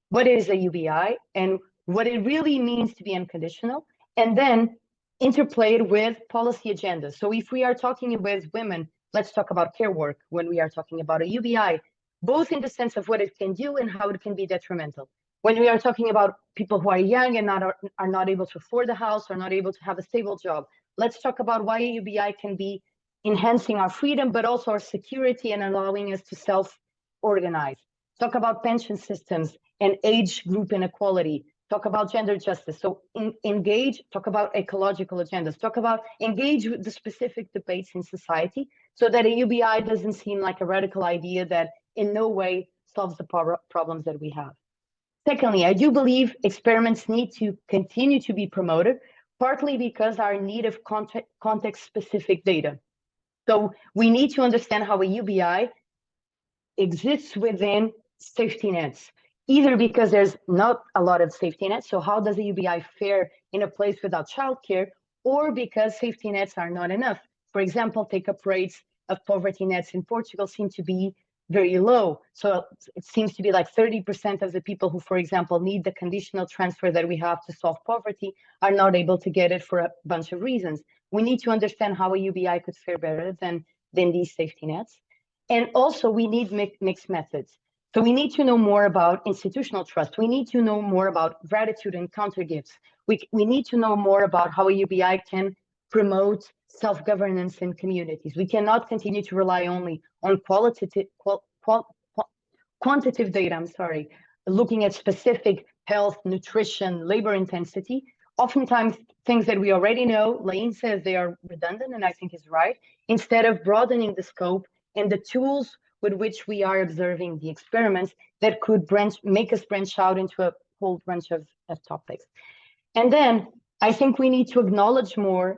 what is a UBI and what it really means to be unconditional, and then interplay it with policy agendas. So if we are talking with women, let's talk about care work when we are talking about a UBI, both in the sense of what it can do and how it can be detrimental. When we are talking about people who are young and are not able to afford a house or not able to have a stable job, let's talk about why a UBI can be enhancing our freedom, but also our security and allowing us to self-organize. Talk about pension systems and age group inequality. Talk about gender justice. So engage, talk about ecological agendas. Talk about engage with the specific debates in society so that a UBI doesn't seem like a radical idea that in no way solves the problems that we have. Secondly, I do believe experiments need to continue to be promoted, partly because our need of context-specific data. So we need to understand how a UBI exists within safety nets, either because there's not a lot of safety nets, so how does a UBI fare in a place without childcare, or because safety nets are not enough. For example, take-up rates of poverty nets in Portugal seem to be very low. So it seems to be like 30% of the people who, for example, need the conditional transfer that we have to solve poverty are not able to get it for a bunch of reasons. We need to understand how a UBI could fare better than these safety nets. And also we need mixed methods. So we need to know more about institutional trust. We need to know more about gratitude and counter gifts. We need to know more about how a UBI can promote self-governance in communities. We cannot continue to rely only on quantitative data, looking at specific health, nutrition, labor intensity. Oftentimes, things that we already know, Lane says they are redundant, and I think is right, instead of broadening the scope and the tools with which we are observing the experiments that could make us branch out into a whole bunch of topics. And then I think we need to acknowledge more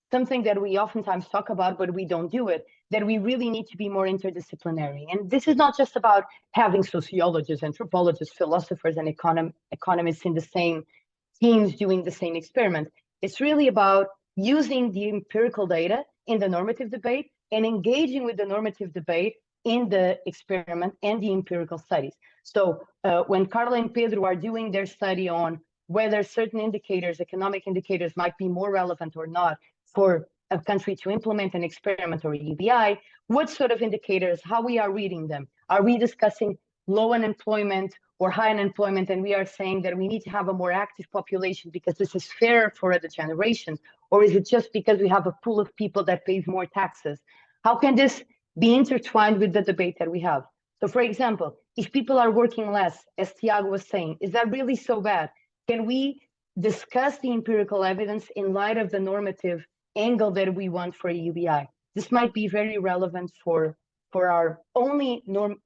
something that we oftentimes talk about, but we don't do it, that we really need to be more interdisciplinary. And this is not just about having sociologists, anthropologists, philosophers, and economists in the same teams doing the same experiment. It's really about using the empirical data in the normative debate and engaging with the normative debate in the experiment and the empirical studies. So when Carla and Pedro are doing their study on whether certain indicators, economic indicators, might be more relevant or not for a country to implement an experiment or a UBI, what sort of indicators, how we are reading them? Are we discussing low unemployment or high unemployment, and we are saying that we need to have a more active population because this is fair for other generations? Or is it just because we have a pool of people that pays more taxes? How can this be intertwined with the debate that we have? So for example, if people are working less, as Tiago was saying, is that really so bad? Can we discuss the empirical evidence in light of the normative angle that we want for a UBI? This might be very relevant for for our only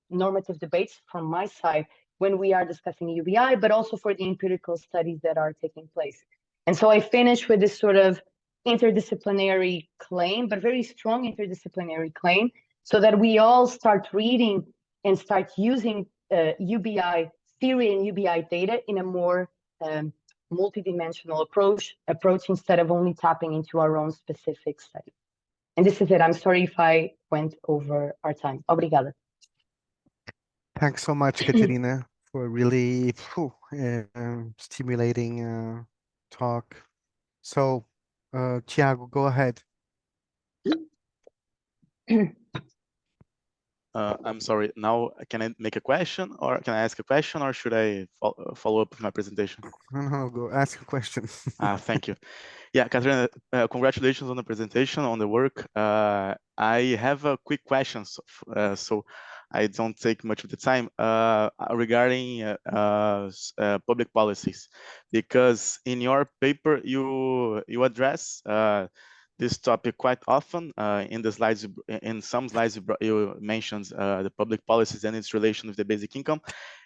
normative debates from my side when we are discussing UBI, but also for the empirical studies that are taking place. And so I finish with this sort of interdisciplinary claim, but very strong interdisciplinary claim, so that we all start reading and start using UBI theory and UBI data in a more multidimensional approach instead of only tapping into our own specific study. And this is it. I'm sorry if I went over our time. Obrigada. Thanks so much, Catarina, for a really stimulating talk. So, Tiago, go ahead. I'm sorry. Now, can I make a question, or can I ask a question, or should I follow up with my presentation? No, go ask a question. Thank you. Yeah, Catarina, congratulations on the presentation, on the work. I have a quick question, so I don't take much of the time regarding public policies, because in your paper you address this topic quite often. In the slides, in some slides, you mentioned the public policies and its relation with the basic income.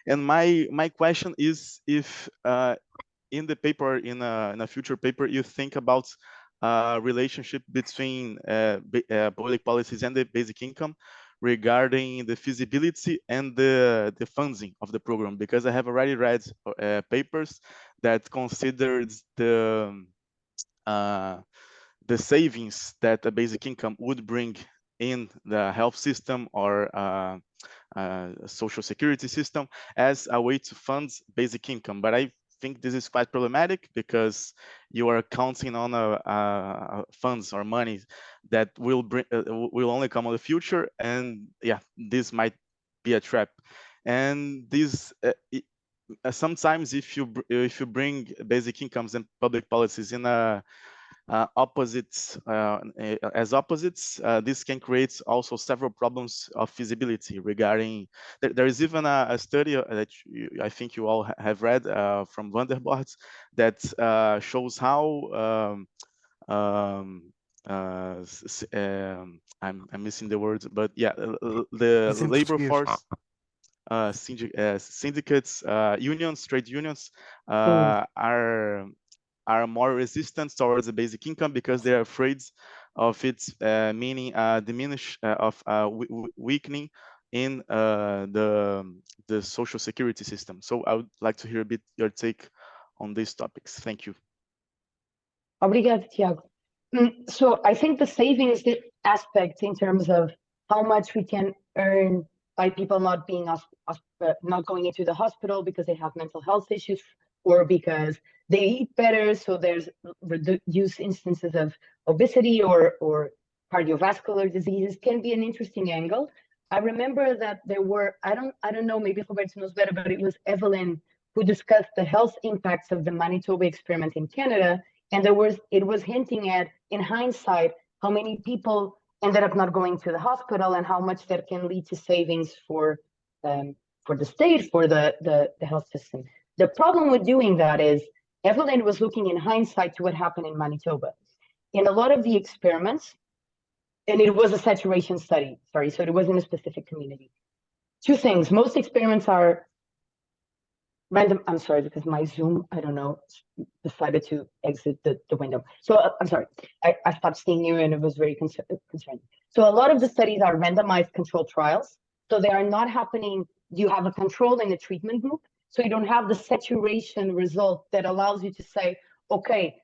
And my question is if in the paper, in a future paper, you think about relationship between public policies and the basic income regarding the feasibility and the funding of the program, because I have already read papers that considered the savings that a basic income would bring in the health system or social security system as a way to fund basic income. But I think this is quite problematic, because you are counting on funds or money that will only come in the future, and yeah, this might be a trap. And this sometimes if you bring basic incomes and public policies in a opposites, this can create also several problems of feasibility regarding. There is even a study that I think you all have read from Vanderbilt that shows how I'm missing the words, but yeah, the labor force, syndicates, unions, trade unions are more resistant towards the basic income because they're afraid of its meaning weakening in the social security system. So I would like to hear a bit your take on these topics. Thank you. Obrigada, Tiago. So I think the savings aspect in terms of how much we can earn by people not being not going into the hospital because they have mental health issues, or because they eat better, so there's reduced instances of obesity or cardiovascular diseases, can be an interesting angle. I remember that there were, I don't know, maybe Roberto knows better, but it was Evelyn who discussed the health impacts of the Manitoba experiment in Canada, and it was hinting at, in hindsight, how many people ended up not going to the hospital and how much that can lead to savings for the state, for the health system. The problem with doing that is Evelyn was looking in hindsight to what happened in Manitoba. In a lot of the experiments, and it was a saturation study, sorry, so it wasn't a specific community. Two things, most experiments are random. I'm sorry, because my Zoom, I don't know, decided to exit the window. So I'm sorry, I stopped seeing you and it was very concerning. So a lot of the studies are randomized controlled trials. So they are not happening, you have a control in the treatment group. So you don't have the saturation result that allows you to say, okay,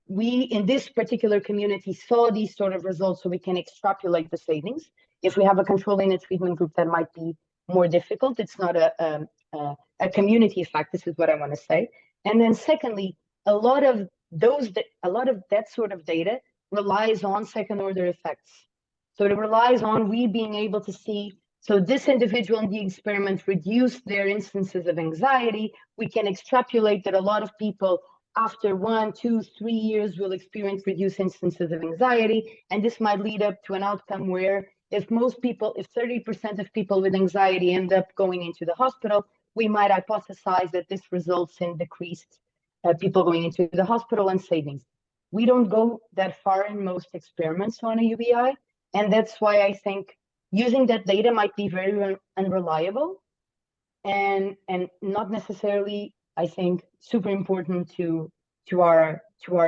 we in this particular community saw these sort of results, so we can extrapolate the savings. If we have a control in a treatment group, that might be more difficult. It's not a community effect. This is what I want to say. And then secondly, a lot of that sort of data relies on second order effects. So it relies on we being able to see, so this individual in the experiment reduced their instances of anxiety. We can extrapolate that a lot of people after 1, 2, 3 years will experience reduced instances of anxiety. And this might lead up to an outcome where if 30% of people with anxiety end up going into the hospital, we might hypothesize that this results in decreased people going into the hospital and savings. We don't go that far in most experiments on a UBI. And that's why I think using that data might be very unreliable and not necessarily, I think, super important to our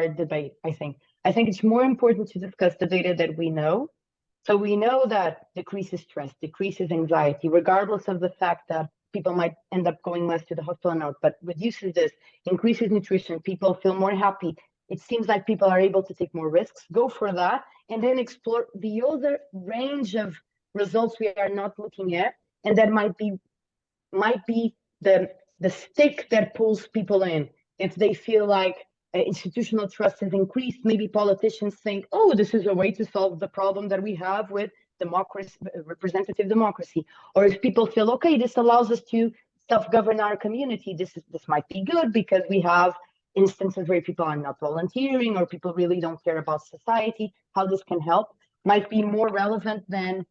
debate. I think it's more important to discuss the data that we know. So we know that decreases stress, decreases anxiety, regardless of the fact that people might end up going less to the hospital or not, but reduces this, increases nutrition, people feel more happy. It seems like people are able to take more risks. Go for that, and then explore the other range of results we are not looking at, and that might be the stick that pulls people in. If they feel like institutional trust has increased, maybe politicians think, oh, this is a way to solve the problem that we have with democracy, representative democracy. Or if people feel, okay, this allows us to self-govern our community, this might be good because we have instances where people are not volunteering or people really don't care about society, how this can help might be more relevant than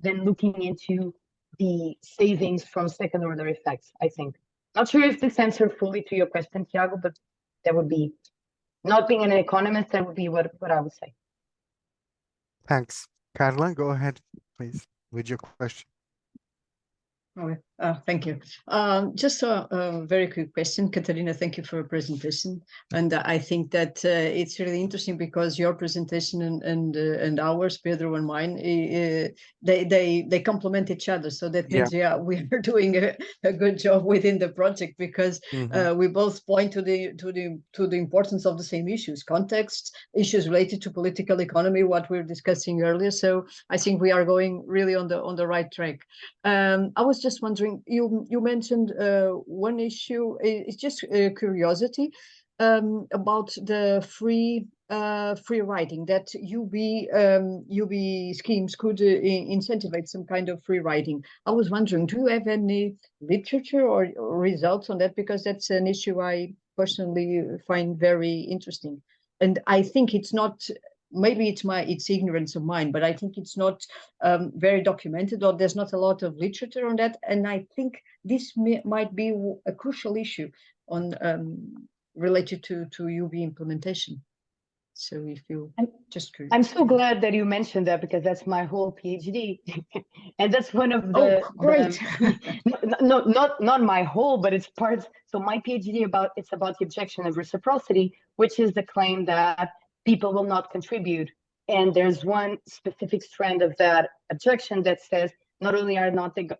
looking into the savings from second order effects, I think. Not sure if this answered fully to your question, Thiago, but that would be, not being an economist, that would be what I would say. Thanks. Carla, go ahead, please, with your question. Okay. Thank you. Just a very quick question, Catarina. Thank you for your presentation, and I think that it's really interesting because your presentation and ours, Pedro and mine, they complement each other. So that means we are doing a good job within the project because we both point to the importance of the same issues, context, issues related to political economy, what we were discussing earlier. So I think we are going really on the right track. I was just wondering, you mentioned one issue. It's just curiosity about the free riding, that UB schemes could incentivize some kind of free riding. I was wondering, do you have any literature or results on that? Because that's an issue I personally find very interesting, and I think it's not. Maybe it's ignorance of mine, but I think it's not very documented, or there's not a lot of literature on that. And I think this might be a crucial issue on related to UB implementation. So if you just curious. I'm so glad that you mentioned that because that's my whole PhD, and that's one of the great. Not my whole, but it's part. So my PhD it's about the objection of reciprocity, which is the claim that people will not contribute. And there's one specific strand of that objection that says not only are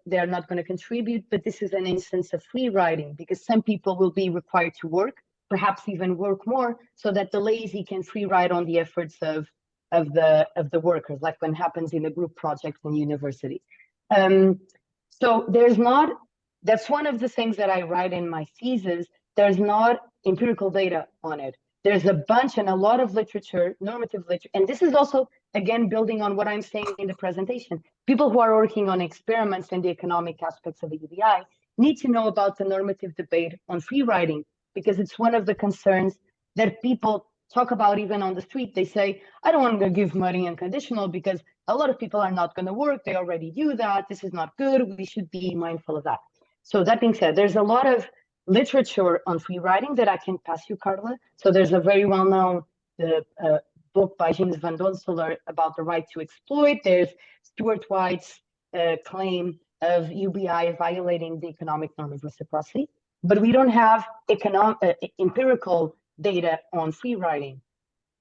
they are not going to contribute, but this is an instance of free riding because some people will be required to work, perhaps even work more, so that the lazy can free ride on the efforts of the workers, like when happens in a group project in university. So that's one of the things that I write in my thesis. There's not empirical data on it. There's a bunch and a lot of literature, normative literature. And this is also, again, building on what I'm saying in the presentation. People who are working on experiments and the economic aspects of the UBI need to know about the normative debate on free riding, because it's one of the concerns that people talk about even on the street. They say, I don't want to give money unconditional because a lot of people are not going to work. They already do that. This is not good. We should be mindful of that. So that being said, there's a lot of literature on free riding that I can pass you, Carla. So there's a very well-known book by James van Donseler about the right to exploit. There's Stuart White's claim of UBI violating the economic norm of reciprocity. But we don't have empirical data on free riding,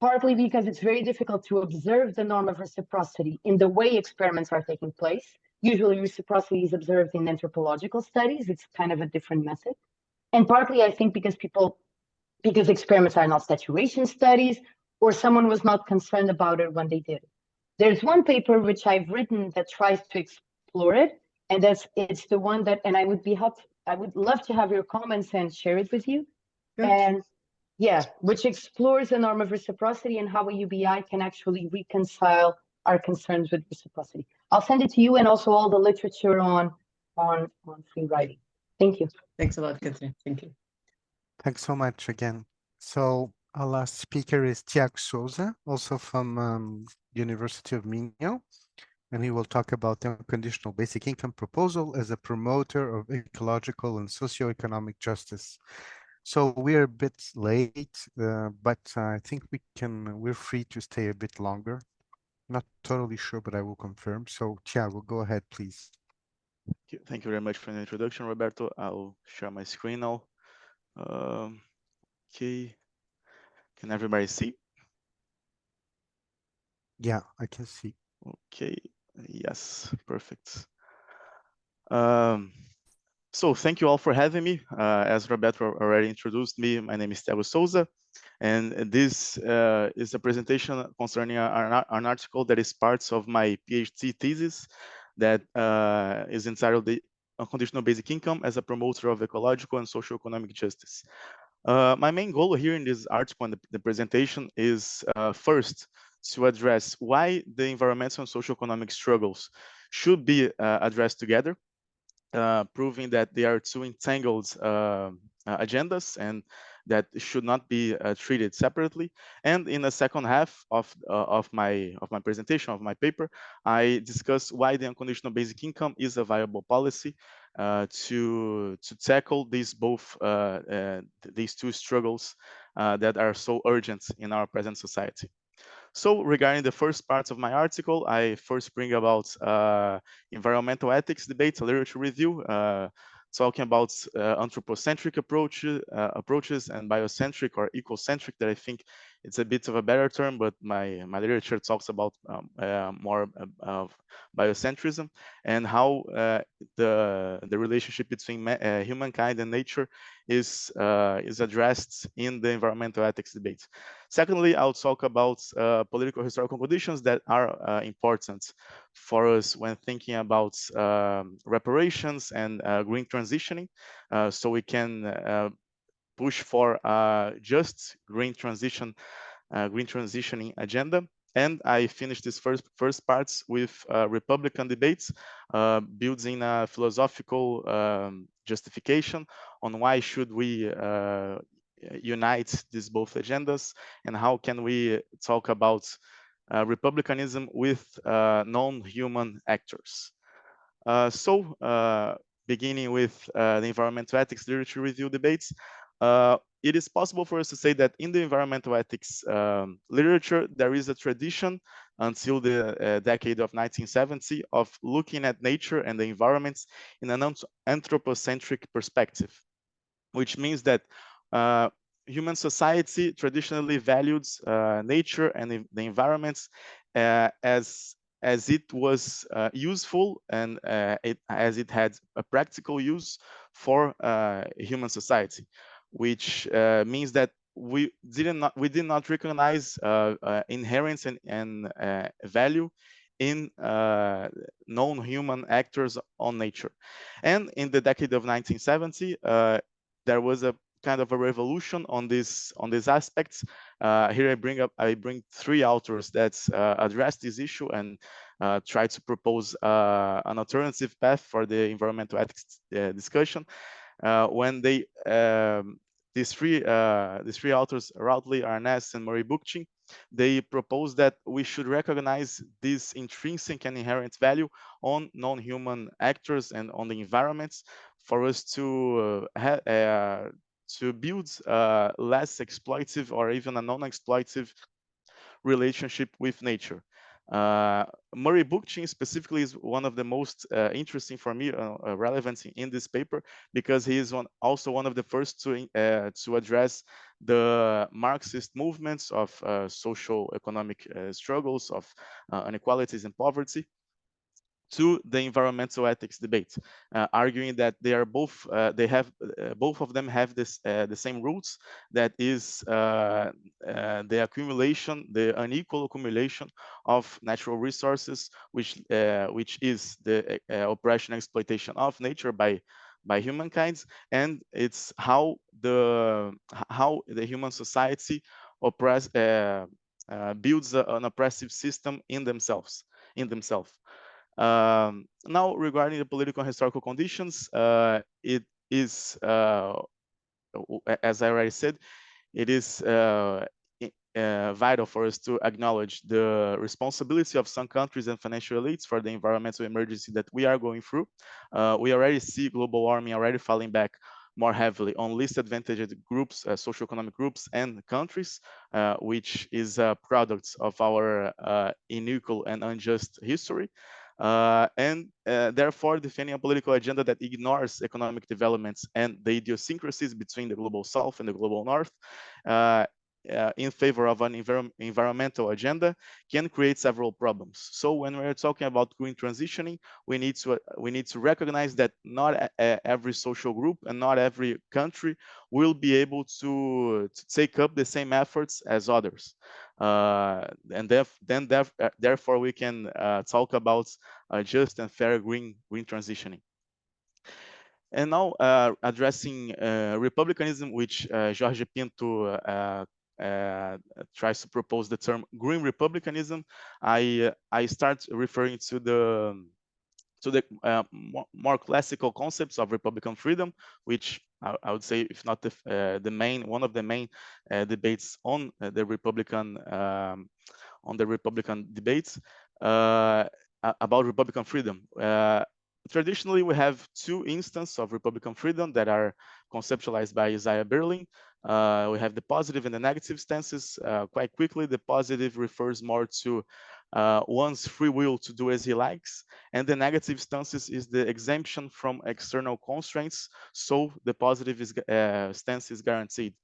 partly because it's very difficult to observe the norm of reciprocity in the way experiments are taking place. Usually reciprocity is observed in anthropological studies. It's kind of a different method. And partly, I think, because experiments are not saturation studies, or someone was not concerned about it when they did it. There's one paper which I've written that tries to explore it, and it's the one that, and I would love to have your comments and share it with you. Good. And yeah, which explores the norm of reciprocity and how a UBI can actually reconcile our concerns with reciprocity. I'll send it to you and also all the literature on free riding. Thank you. Thanks a lot, Catarina. Thank you. Thanks so much again. So our last speaker is Tiago Souza, also from University of Minho, and he will talk about the unconditional basic income proposal as a promoter of ecological and socioeconomic justice. So we're a bit late, but I think we're free to stay a bit longer. Not totally sure, but I will confirm. So Thiago, go ahead, please. Thank you very much for the introduction, Roberto. I'll share my screen now. Okay, can everybody see? Yeah, I can see. Okay, yes, perfect. So thank you all for having me. As Roberto already introduced me, my name is Pedro Souza, and this is a presentation concerning an article that is part of my PhD thesis that is entitled "The Unconditional Basic Income as a Promoter of Ecological and Socio-Economic Justice." My main goal here in this article and the presentation is first to address why the environmental and socio-economic struggles should be addressed together, proving that they are two entangled agendas and that should not be treated separately. And in the second half of my presentation, of my paper, I discuss why the unconditional basic income is a viable policy to tackle these these two struggles that are so urgent in our present society. So regarding the first part of my article, I first bring about environmental ethics debates, a literature review, talking about anthropocentric approaches and biocentric or ecocentric, that I think it's a bit of a better term, but my literature talks about more of biocentrism and how the relationship between humankind and nature is addressed in the environmental ethics debate. Secondly, I'll talk about political historical conditions that are important for us when thinking about reparations and green transitioning, so we can push for just green transitioning agenda. And I finished this first parts with Republican debates, building a philosophical justification on why should we unite these both agendas, and how can we talk about republicanism with non-human actors. Beginning with the environmental ethics literature review debates, it is possible for us to say that in the environmental ethics literature, there is a tradition until the decade of 1970 of looking at nature and the environments in an anthropocentric perspective, which means that human society traditionally valued nature and the environments as it was useful and as it had a practical use for human society, which means that we did not recognize inherent and value in non-human actors on nature. And in the decade of 1970, there was a kind of a revolution on these aspects. Here I bring three authors that address this issue and try to propose an alternative path for the environmental ethics discussion. When they these three authors, Routley, Arness, and Murray Bookchin, they propose that we should recognize this intrinsic and inherent value on non-human actors and on the environments for us to build less exploitive or even a non-exploitive relationship with nature. Murray Bookchin specifically is one of the most interesting for me, relevant in this paper, because he is also one of the first to address the Marxist movements of social economic struggles, of inequalities and poverty, to the environmental ethics debate, arguing that they are both both of them have this the same roots, that is the accumulation, the unequal accumulation of natural resources, which is the oppression and exploitation of nature by humankind, and it's how the human society builds an oppressive system in themselves. Now, regarding the political and historical conditions, it is, as I already said, it is vital for us to acknowledge the responsibility of some countries and financial elites for the environmental emergency that we are going through. We already see global warming already falling back more heavily on least advantaged groups, socioeconomic groups and countries, which is a product of our unequal and unjust history. And therefore defending a political agenda that ignores economic developments and the idiosyncrasies between the global south and the global north in favor of an environmental agenda can create several problems. So when we're talking about green transitioning, we need to recognize that not every social group and not every country will be able to take up the same efforts as others. And therefore we can talk about just and fair green transitioning. And now addressing republicanism, which Jorge Pinto tries to propose the term green republicanism. I start referring to the more classical concepts of republican freedom, which I would say, if not one of the main debates on the Republican debates about Republican freedom. Traditionally, we have two instances of Republican freedom that are conceptualized by Isaiah Berlin. We have the positive and the negative stances. Quite quickly, the positive refers more to one's free will to do as he likes, and the negative stances is the exemption from external constraints, so the positive stance is guaranteed.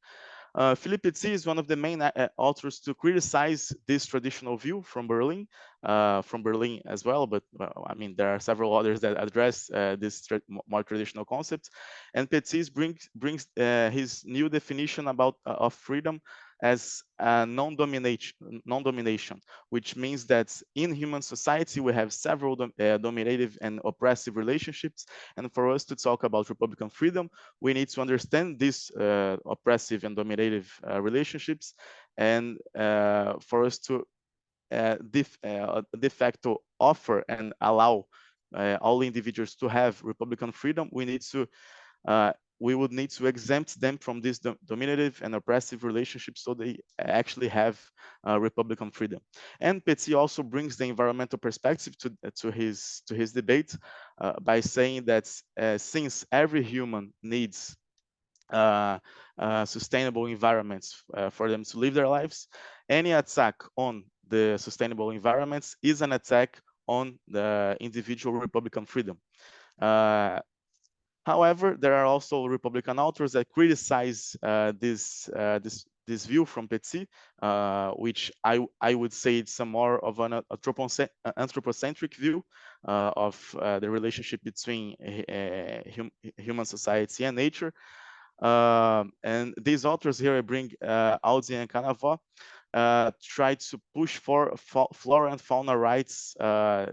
Philippe Petit is one of the main authors to criticize this traditional view from Berlin as well, but I mean, there are several others that address this more traditional concepts. And Petit brings his new definition of freedom as non-domination, which means that in human society we have several dominative and oppressive relationships, and for us to talk about Republican freedom, we need to understand these oppressive and dominative relationships, and for us to de facto offer and allow all individuals to have Republican freedom, we would need to exempt them from these dominative and oppressive relationships, so they actually have Republican freedom. And Petit also brings the environmental perspective to his debate by saying that since every human needs sustainable environments for them to live their lives, any attack on the sustainable environments is an attack on the individual Republican freedom. However, there are also Republican authors that criticize this view from Petit, which I would say it's a more of an anthropocentric view of the relationship between human society and nature. And these authors here, I bring Audi and Canavò, try to push for flora and fauna rights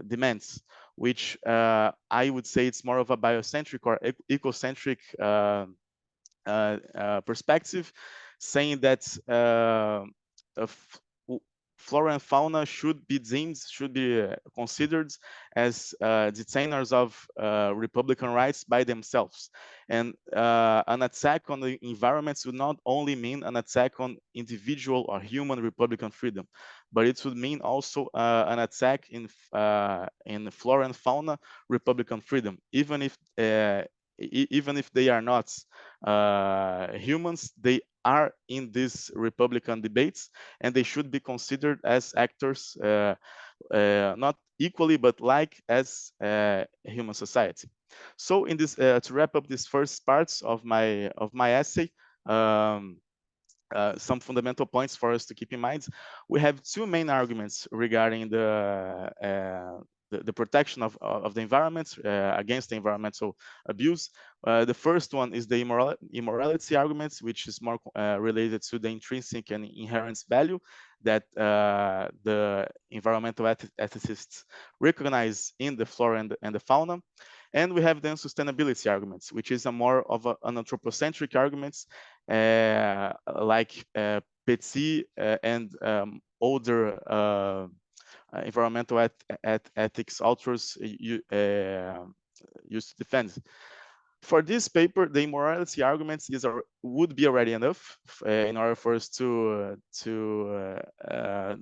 demands, which I would say it's more of a biocentric or ecocentric perspective, saying that flora and fauna should be considered as detainers of Republican rights by themselves. And an attack on the environments would not only mean an attack on individual or human Republican freedom, but it would mean also an attack in flora and fauna Republican freedom, even if they are not humans, they are in these Republican debates, and they should be considered as actors, not equally, but as human society. So, in this, to wrap up these first parts of my essay, some fundamental points for us to keep in mind. We have two main arguments regarding the protection of the environment against the environmental abuse. The first one is the immorality arguments, which is more related to the intrinsic and inherent value that the environmental ethicists recognize in the flora and the fauna. And we have then sustainability arguments, which is a more of an anthropocentric arguments, like Petit and older environmental ethics authors used to defend. For this paper, the immorality arguments would be already enough in order for us to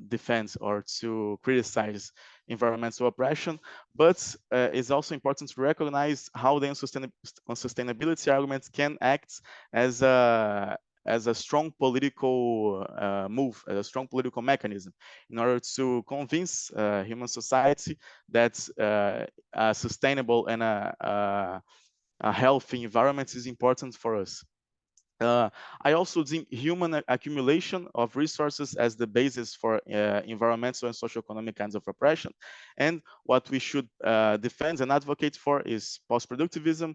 defend or to criticize environmental oppression, but it's also important to recognize how the unsustainability arguments can act as a strong political move, as a strong political mechanism, in order to convince human society that a sustainable and a healthy environment is important for us. I also deem human accumulation of resources as the basis for environmental and socioeconomic kinds of oppression. And what we should defend and advocate for is post-productivism,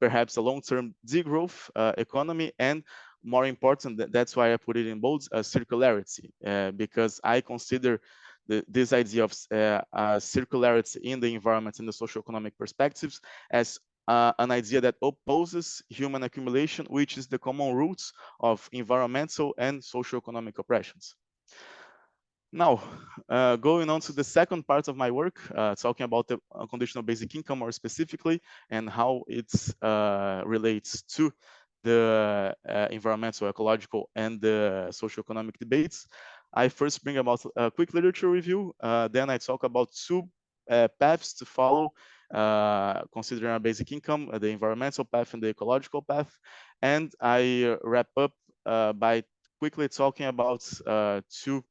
perhaps a long-term degrowth economy, and more important, that's why I put it in bold, circularity, because I consider this idea of circularity in the environment and the socioeconomic perspectives as an idea that opposes human accumulation, which is the common roots of environmental and socioeconomic oppressions. Now, going on to the second part of my work, talking about the unconditional basic income more specifically, and how it relates to the environmental, ecological, and the socioeconomic debates. I first bring about a quick literature review, then I talk about two paths to follow considering a basic income, the environmental path and the ecological path. And I wrap up by quickly talking about two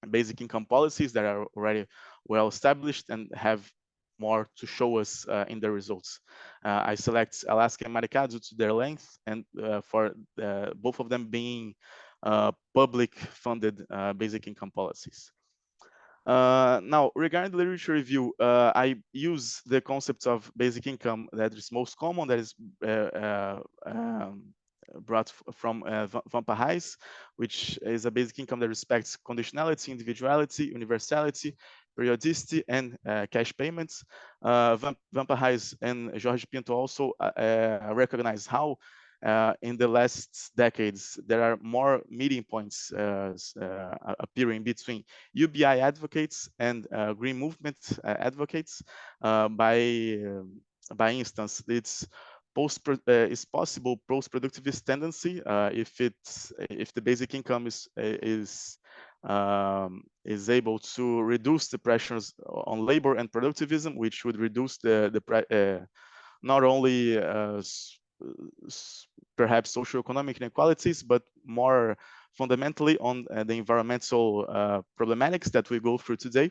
basic income policies that are already well established and have more to show us in the results. I select Alaska and Maricá due to their length and for both of them being public funded basic income policies. Now, regarding the literature review, I use the concept of basic income that is most common, that is brought from Van Parijs, which is a basic income that respects conditionality, individuality, universality, periodicity, and cash payments. Van Parijs and Jorge Pinto also recognize how in the last decades, there are more meeting points appearing between UBI advocates and green movement advocates. By instance, it's possible post-productivist tendency if the basic income is able to reduce the pressures on labor and productivism, which would reduce the not only perhaps socioeconomic inequalities, but more fundamentally on the environmental problematics that we go through today.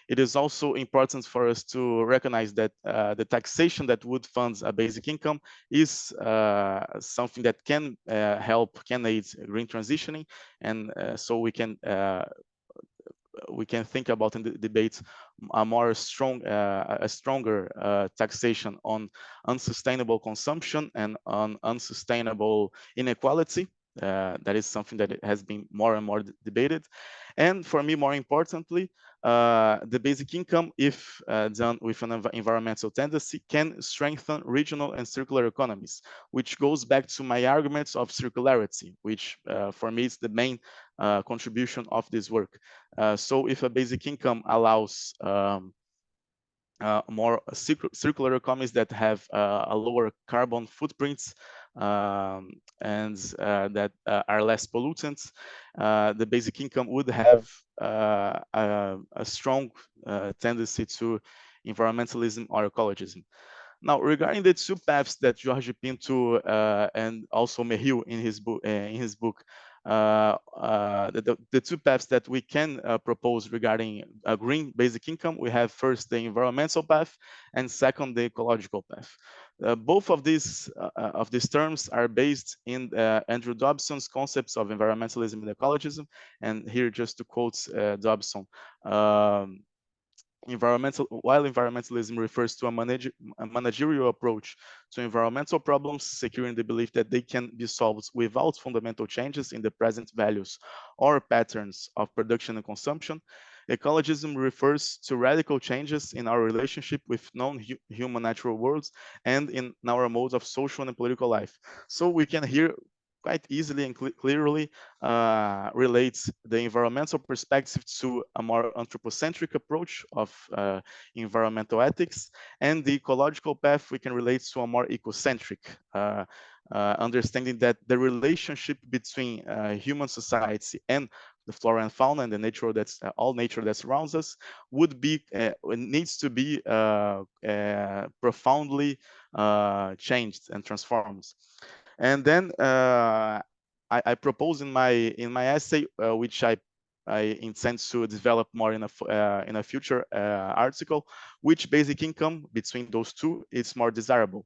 It is also important for us to recognize that the taxation that would fund a basic income is something that can aid green transitioning, and so we can think about in the debate a stronger taxation on unsustainable consumption and on unsustainable inequality. That is something that has been more and more debated. And for me, more importantly, the basic income, if done with an environmental tendency, can strengthen regional and circular economies, which goes back to my arguments of circularity, which for me is the main contribution of this work. So if a basic income allows more circular economies that have a lower carbon footprints and that are less pollutants, the basic income would have a strong tendency to environmentalism or ecologism. Now, regarding the two paths that Jorge Pinto and also Merrill in his book, the two paths that we can propose regarding a green basic income, we have first the environmental path and second the ecological path. Both of these terms are based in Andrew Dobson's concepts of environmentalism and ecologism. And here, just to quote Dobson, while environmentalism refers to a managerial approach to environmental problems, securing the belief that they can be solved without fundamental changes in the present values or patterns of production and consumption, ecologism refers to radical changes in our relationship with non-human natural worlds and in our modes of social and political life. So we can here quite easily and clearly relates the environmental perspective to a more anthropocentric approach of environmental ethics, and the ecological path we can relate to a more ecocentric, understanding that the relationship between human society and the flora and fauna and the nature that's all nature that surrounds us would be needs to be profoundly changed and transformed. And then I propose in my essay, which I intend to develop more in a future article, which basic income between those two is more desirable.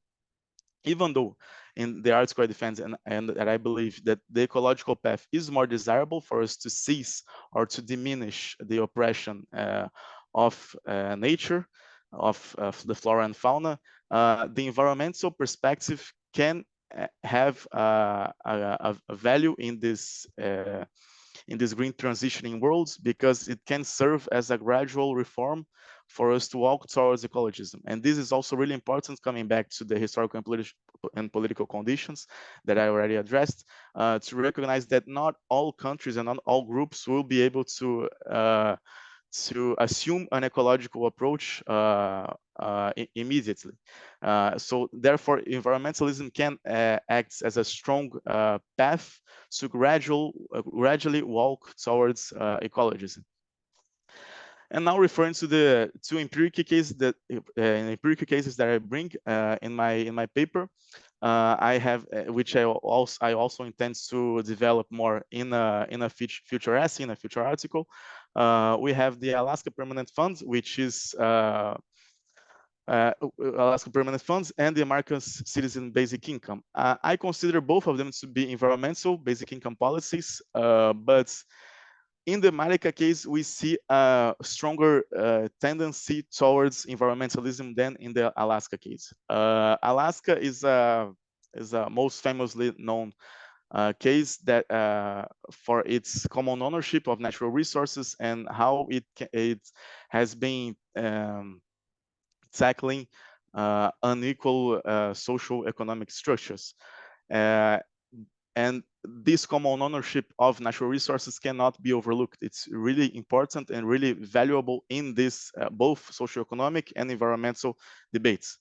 Even though in the article I defend and that I believe that the ecological path is more desirable for us to cease or to diminish the oppression of nature, of the flora and fauna, the environmental perspective can have a value in this green transitioning world, because it can serve as a gradual reform for us to walk towards ecologism. And this is also really important, coming back to the historical and political conditions that I already addressed, to recognize that not all countries and not all groups will be able to assume an ecological approach immediately. So therefore, environmentalism can act as a strong path to gradually walk towards ecologism. And now referring to the two empirical cases that I bring in my paper, I have which I also intend to develop more in a future essay, in a future article. We have the Alaska Permanent Fund, which is Alaska Permanent Funds, and the American Citizen Basic Income. I consider both of them to be environmental basic income policies, but in the America case, we see a stronger tendency towards environmentalism than in the Alaska case. Alaska is a most famously known case that for its common ownership of natural resources and how it has been tackling unequal social economic structures. And this common ownership of natural resources cannot be overlooked. It's really important and really valuable in this both socioeconomic and environmental debates.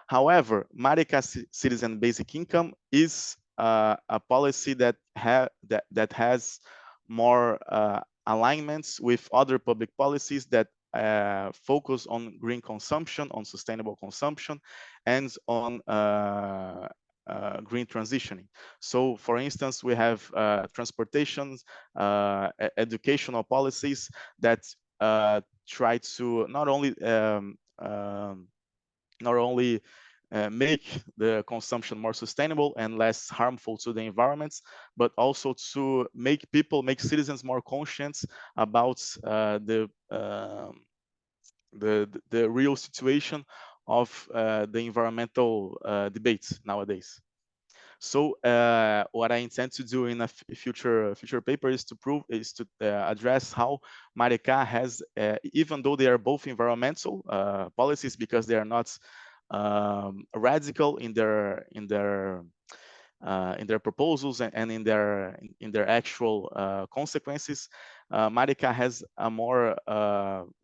However, Marica Citizen Basic Income is a policy that has more alignments with other public policies that focus on green consumption, on sustainable consumption, and on green transitioning. So, for instance, we have transportation, educational policies that try to not only make the consumption more sustainable and less harmful to the environment, but also to make citizens more conscious about the real situation of the environmental debates nowadays. So what I intend to do in a future paper is to address how Marica has, even though they are both environmental policies, because they are not radical in their proposals and in their actual consequences, Marica has a more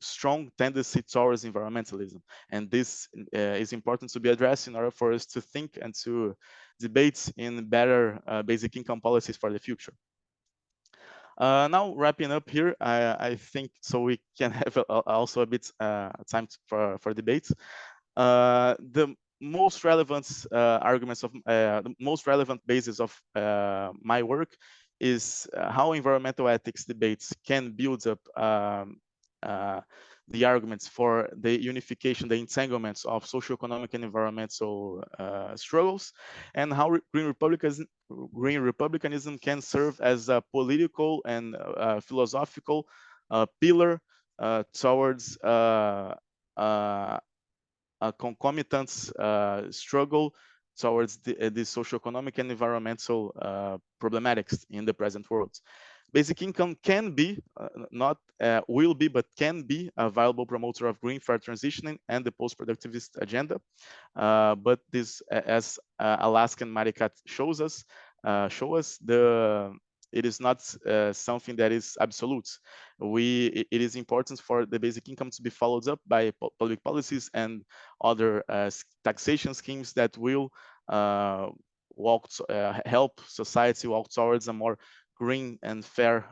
strong tendency towards environmentalism, and this is important to be addressed in order for us to think and to debate in better basic income policies for the future. Now wrapping up here, I think so we can have also a bit time for debate. The most relevant arguments of the most relevant basis of my work is how environmental ethics debates can build up the arguments for the unification, the entanglements of socioeconomic and environmental struggles, and how green republicanism can serve as a political and philosophical pillar towards a concomitant struggle towards the socioeconomic and environmental problematics in the present world. Basic income can be, not will be, but can be a viable promoter of green fair transitioning and the post-productivist agenda. But this, as Alaska and Marica shows us, show us, it is not something that is absolute. It is important for the basic income to be followed up by public policies and other taxation schemes that will help society walk towards a more green and fair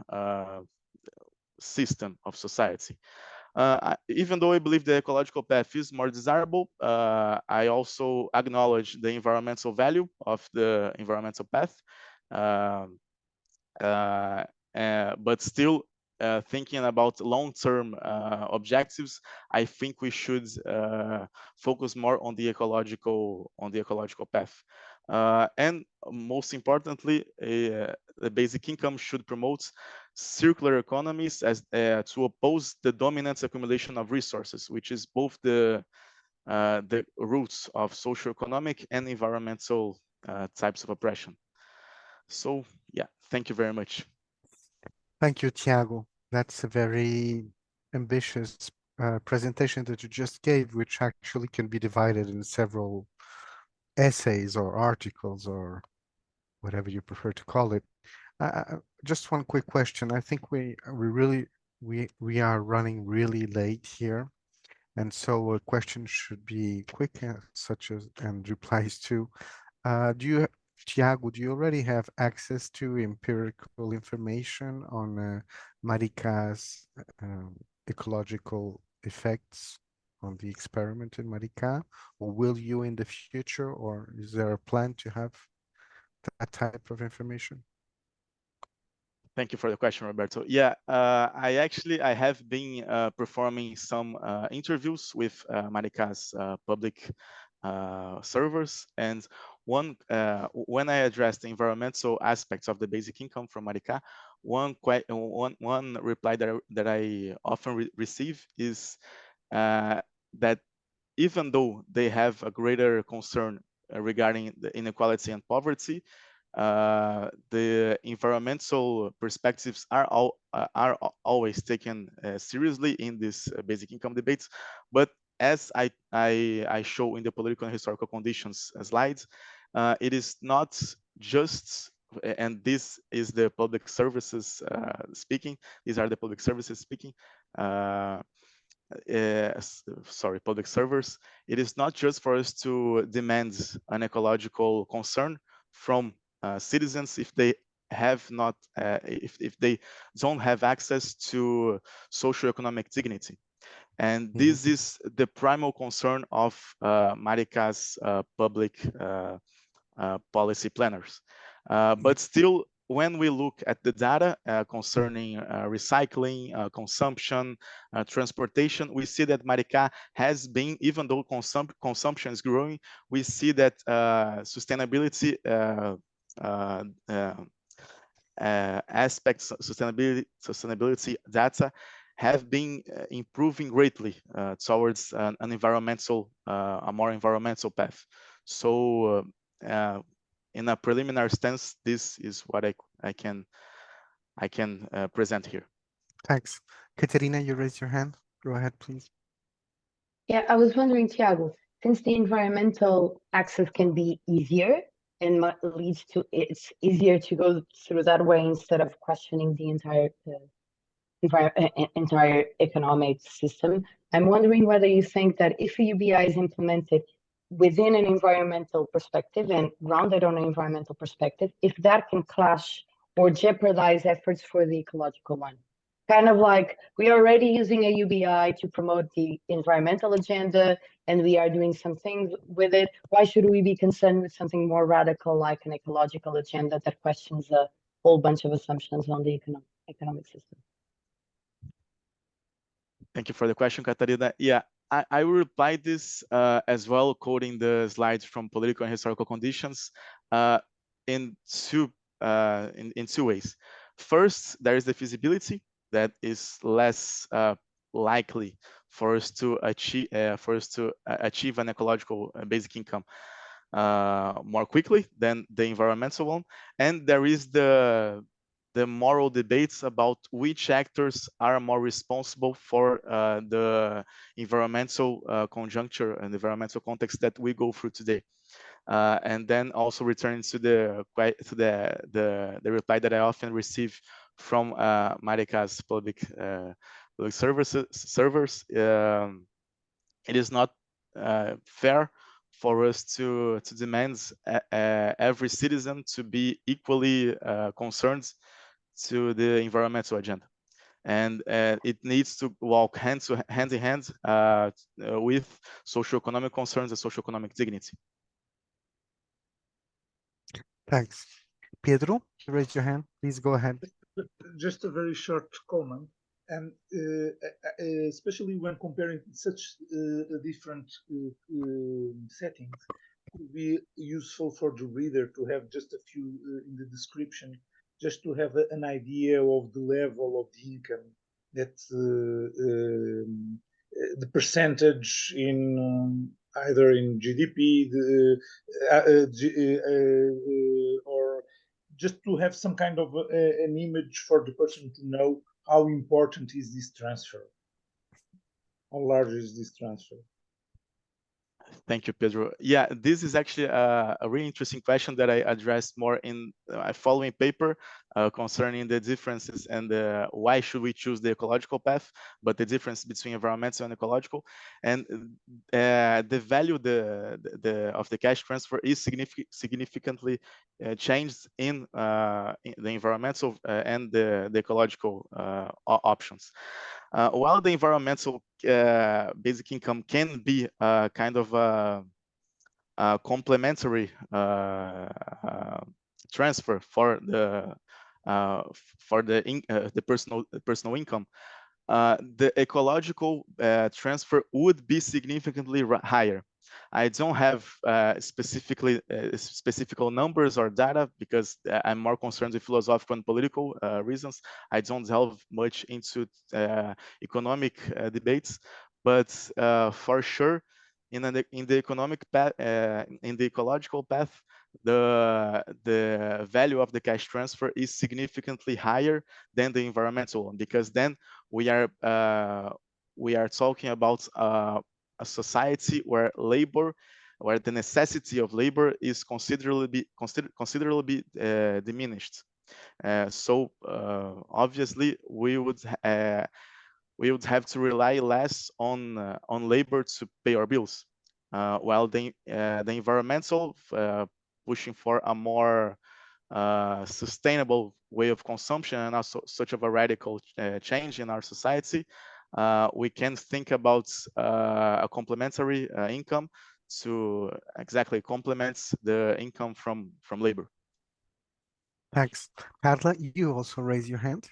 system of society. Even though I believe the ecological path is more desirable, I also acknowledge the environmental value of the environmental path. But still, thinking about long-term objectives, I think we should focus more on the ecological path. And most importantly, the basic income should promote circular economies as to oppose the dominant accumulation of resources, which is both the roots of socioeconomic and environmental types of oppression. So yeah, thank you very much. Thank you, Tiago. That's a very ambitious presentation that you just gave, which actually can be divided in several essays or articles or whatever you prefer to call it. Just one quick question. I think we are running really late here, and so a question should be quick, such as and replies to. Tiago, do you already have access to empirical information on Maricá's ecological effects on the experiment in Maricá, or will you in the future, or is there a plan to have that type of information? Thank you for the question, Roberto. Yeah, I have been performing some interviews with Maricá's public servers, and when I address the environmental aspects of the basic income from Maricá, one reply that I often receive is that even though they have a greater concern regarding the inequality and poverty, the environmental perspectives are always taken seriously in these basic income debates. But as I show in the political and historical conditions slides, it is not just, and this is the public services speaking. These are the public services speaking. Sorry, public servers. It is not just for us to demand an ecological concern from citizens if they have not, if they don't have access to socioeconomic dignity. And this is the primal concern of Maricá's public policy planners. But still, when we look at the data concerning recycling, consumption, transportation, we see that Maricá has been, even though consumption is growing, we see that sustainability aspects, sustainability data have been improving greatly towards a more environmental path. So in a preliminary stance, this is what I can present here. Thanks. Catarina, you raised your hand. Go ahead, please. Yeah, I was wondering, Tiago, since the environmental access can be easier and leads to, it's easier to go through that way instead of questioning the entire economic system. I'm wondering whether you think that if a UBI is implemented within an environmental perspective and grounded on an environmental perspective, if that can clash or jeopardize efforts for the ecological one. Kind of like we are already using a UBI to promote the environmental agenda and we are doing some things with it. Why should we be concerned with something more radical like an ecological agenda that questions a whole bunch of assumptions on the economic system? Thank you for the question, Catarina. Yeah, I will reply this as well, quoting the slides from political and historical conditions in two ways. First, there is the feasibility that is less likely for us to achieve an ecological basic income more quickly than the environmental one, and there is the moral debates about which actors are more responsible for the environmental conjuncture and environmental context that we go through today. And then also returning to the reply that I often receive from Marica's public servers. It is not fair for us to demand every citizen to be equally concerned to the environmental agenda. And it needs to walk hand in hand with socioeconomic concerns and socioeconomic dignity. Thanks. Pedro, you raised your hand. Please go ahead. Just a very short comment, and especially when comparing such different settings, it would be useful for the reader to have just a few in the description, just to have an idea of the level of the income that the percentage in either in GDP or just to have some kind of an image for the person to know how important is this transfer, how large is this transfer. Thank you, Pedro. Yeah, this is actually a really interesting question that I addressed more in a following paper concerning the differences and why should we choose the ecological path, but the difference between environmental and ecological. And the value of the cash transfer is significantly changed in the environmental and the ecological options. While the environmental basic income can be kind of a complementary transfer for the personal income, the ecological transfer would be significantly higher. I don't have specific numbers or data because I'm more concerned with philosophical and political reasons. I don't delve much into economic debates, but for sure, in the economic path, in the ecological path, the value of the cash transfer is significantly higher than the environmental one, because then we are talking about a society where the necessity of labor is considerably diminished. So obviously we would have to rely less on labor to pay our bills, while the environmental pushing for a more sustainable way of consumption and also such of a radical change in our society, we can think about a complementary income to exactly complement the income from labor. Thanks. Carla, you also raise your hand.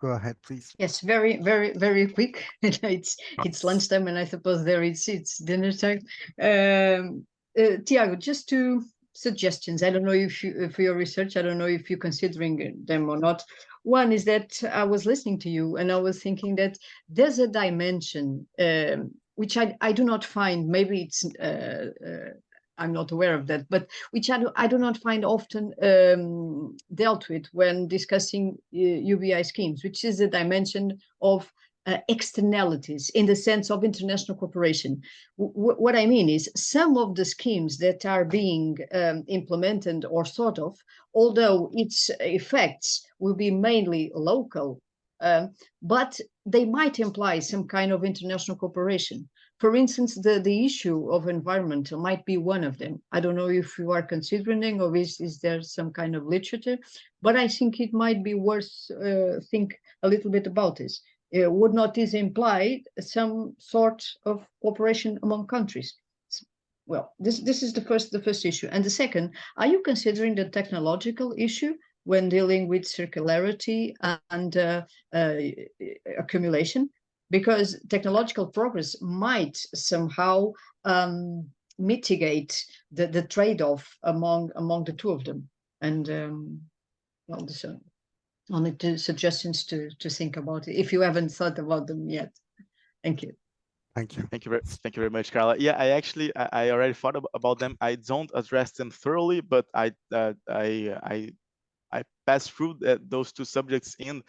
Go ahead, please. Yes, very, very, very quick. It's lunchtime, and I suppose there it's dinner time. Tiago, just two suggestions. I don't know if you, for your research, I don't know if you're considering them or not. One is that I was listening to you, and I was thinking that there's a dimension which I do not find. Maybe it's I'm not aware of that, but which I do not find often dealt with when discussing UBI schemes, which is a dimension of externalities in the sense of international cooperation. What I mean is some of the schemes that are being implemented or thought of, although its effects will be mainly local, but they might imply some kind of international cooperation. For instance, the issue of environmental might be one of them. I don't know if you are considering or is there some kind of literature, but I think it might be worth think a little bit about this. Would not this imply some sort of cooperation among countries? Well, this is the first issue. And the second, are you considering the technological issue when dealing with circularity and accumulation? Because technological progress might somehow mitigate the trade-off among the two of them. And well, so only two suggestions to think about it if you haven't thought about them yet. Thank you. Thank you. Thank you very much, Carla. Yeah, I already thought about them. I don't address them thoroughly, but I pass through those two subjects in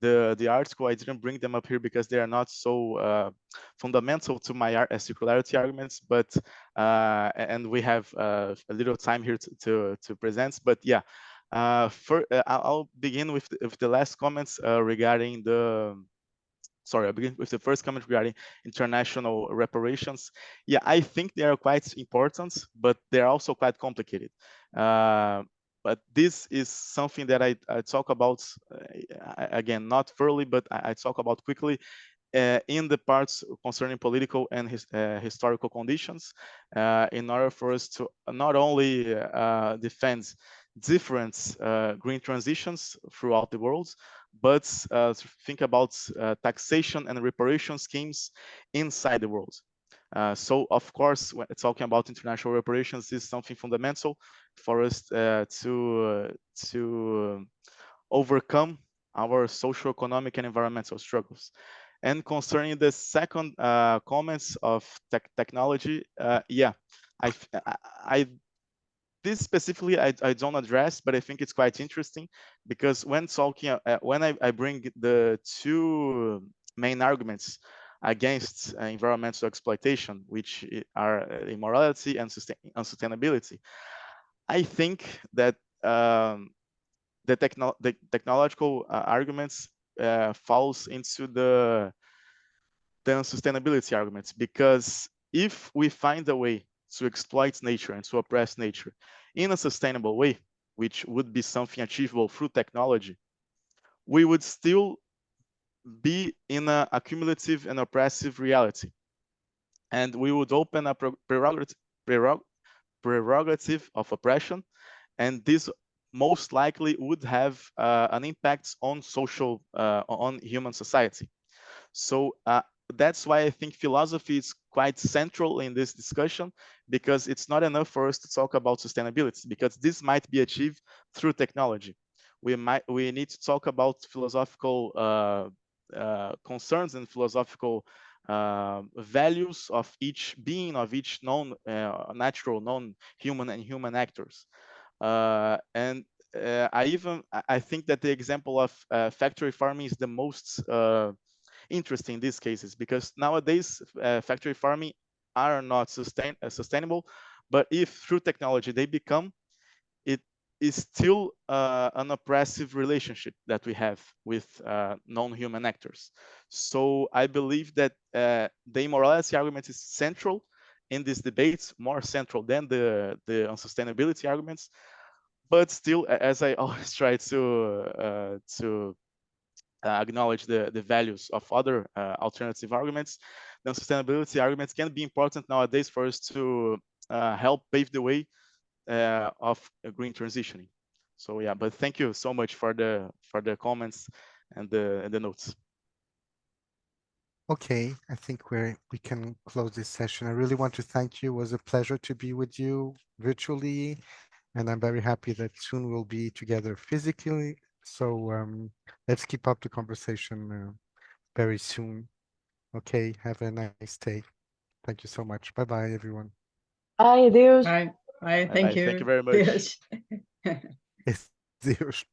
the article. I didn't bring them up here because they are not so fundamental to my circularity arguments, but and we have a little time here to present. But yeah, I'll begin with the last comments regarding the. Sorry, I'll begin with the first comment regarding international reparations. Yeah, I think they are quite important, but they're also quite complicated. But this is something that I talk about, again, not thoroughly, but I talk about quickly in the parts concerning political and historical conditions, in order for us to not only defend different green transitions throughout the world, but think about taxation and reparation schemes inside the world. So, of course, when talking about international reparations is something fundamental for us to overcome our social, economic, and environmental struggles. And concerning the second comments of technology, yeah, this specifically I don't address, but I think it's quite interesting because when talking, when I bring the two main arguments against environmental exploitation, which are immorality and unsustainability, I think that the technological arguments falls into the unsustainability arguments, because if we find a way to exploit nature and to oppress nature in a sustainable way, which would be something achievable through technology, we would still be in a accumulative and oppressive reality. And we would open a prerogative of oppression, and this most likely would have an impact on social, on human society. So that's why I think philosophy is quite central in this discussion, because it's not enough for us to talk about sustainability, because this might be achieved through technology. We need to talk about philosophical concerns and philosophical values of each being, of each natural, non-human and human actors. And I think that the example of factory farming is the most interesting in these cases, because nowadays factory farming are not sustainable, but if through technology they become, it is still an oppressive relationship that we have with non-human actors. So I believe that the immorality argument is central in these debates, more central than the unsustainability arguments. But still, as I always try to acknowledge the values of other alternative arguments, the sustainability arguments can be important nowadays for us to help pave the way of a green transitioning. So yeah, but thank you so much for the comments and the notes. Okay, I think we can close this session. I really want to thank you. It was a pleasure to be with you virtually, and I'm very happy that soon we'll be together physically. So let's keep up the conversation very soon. Okay, have a nice day. Thank you so much. Bye-bye, everyone. Ai, Deus. Bye. Bye. Thank you. Thank you very much. Deus.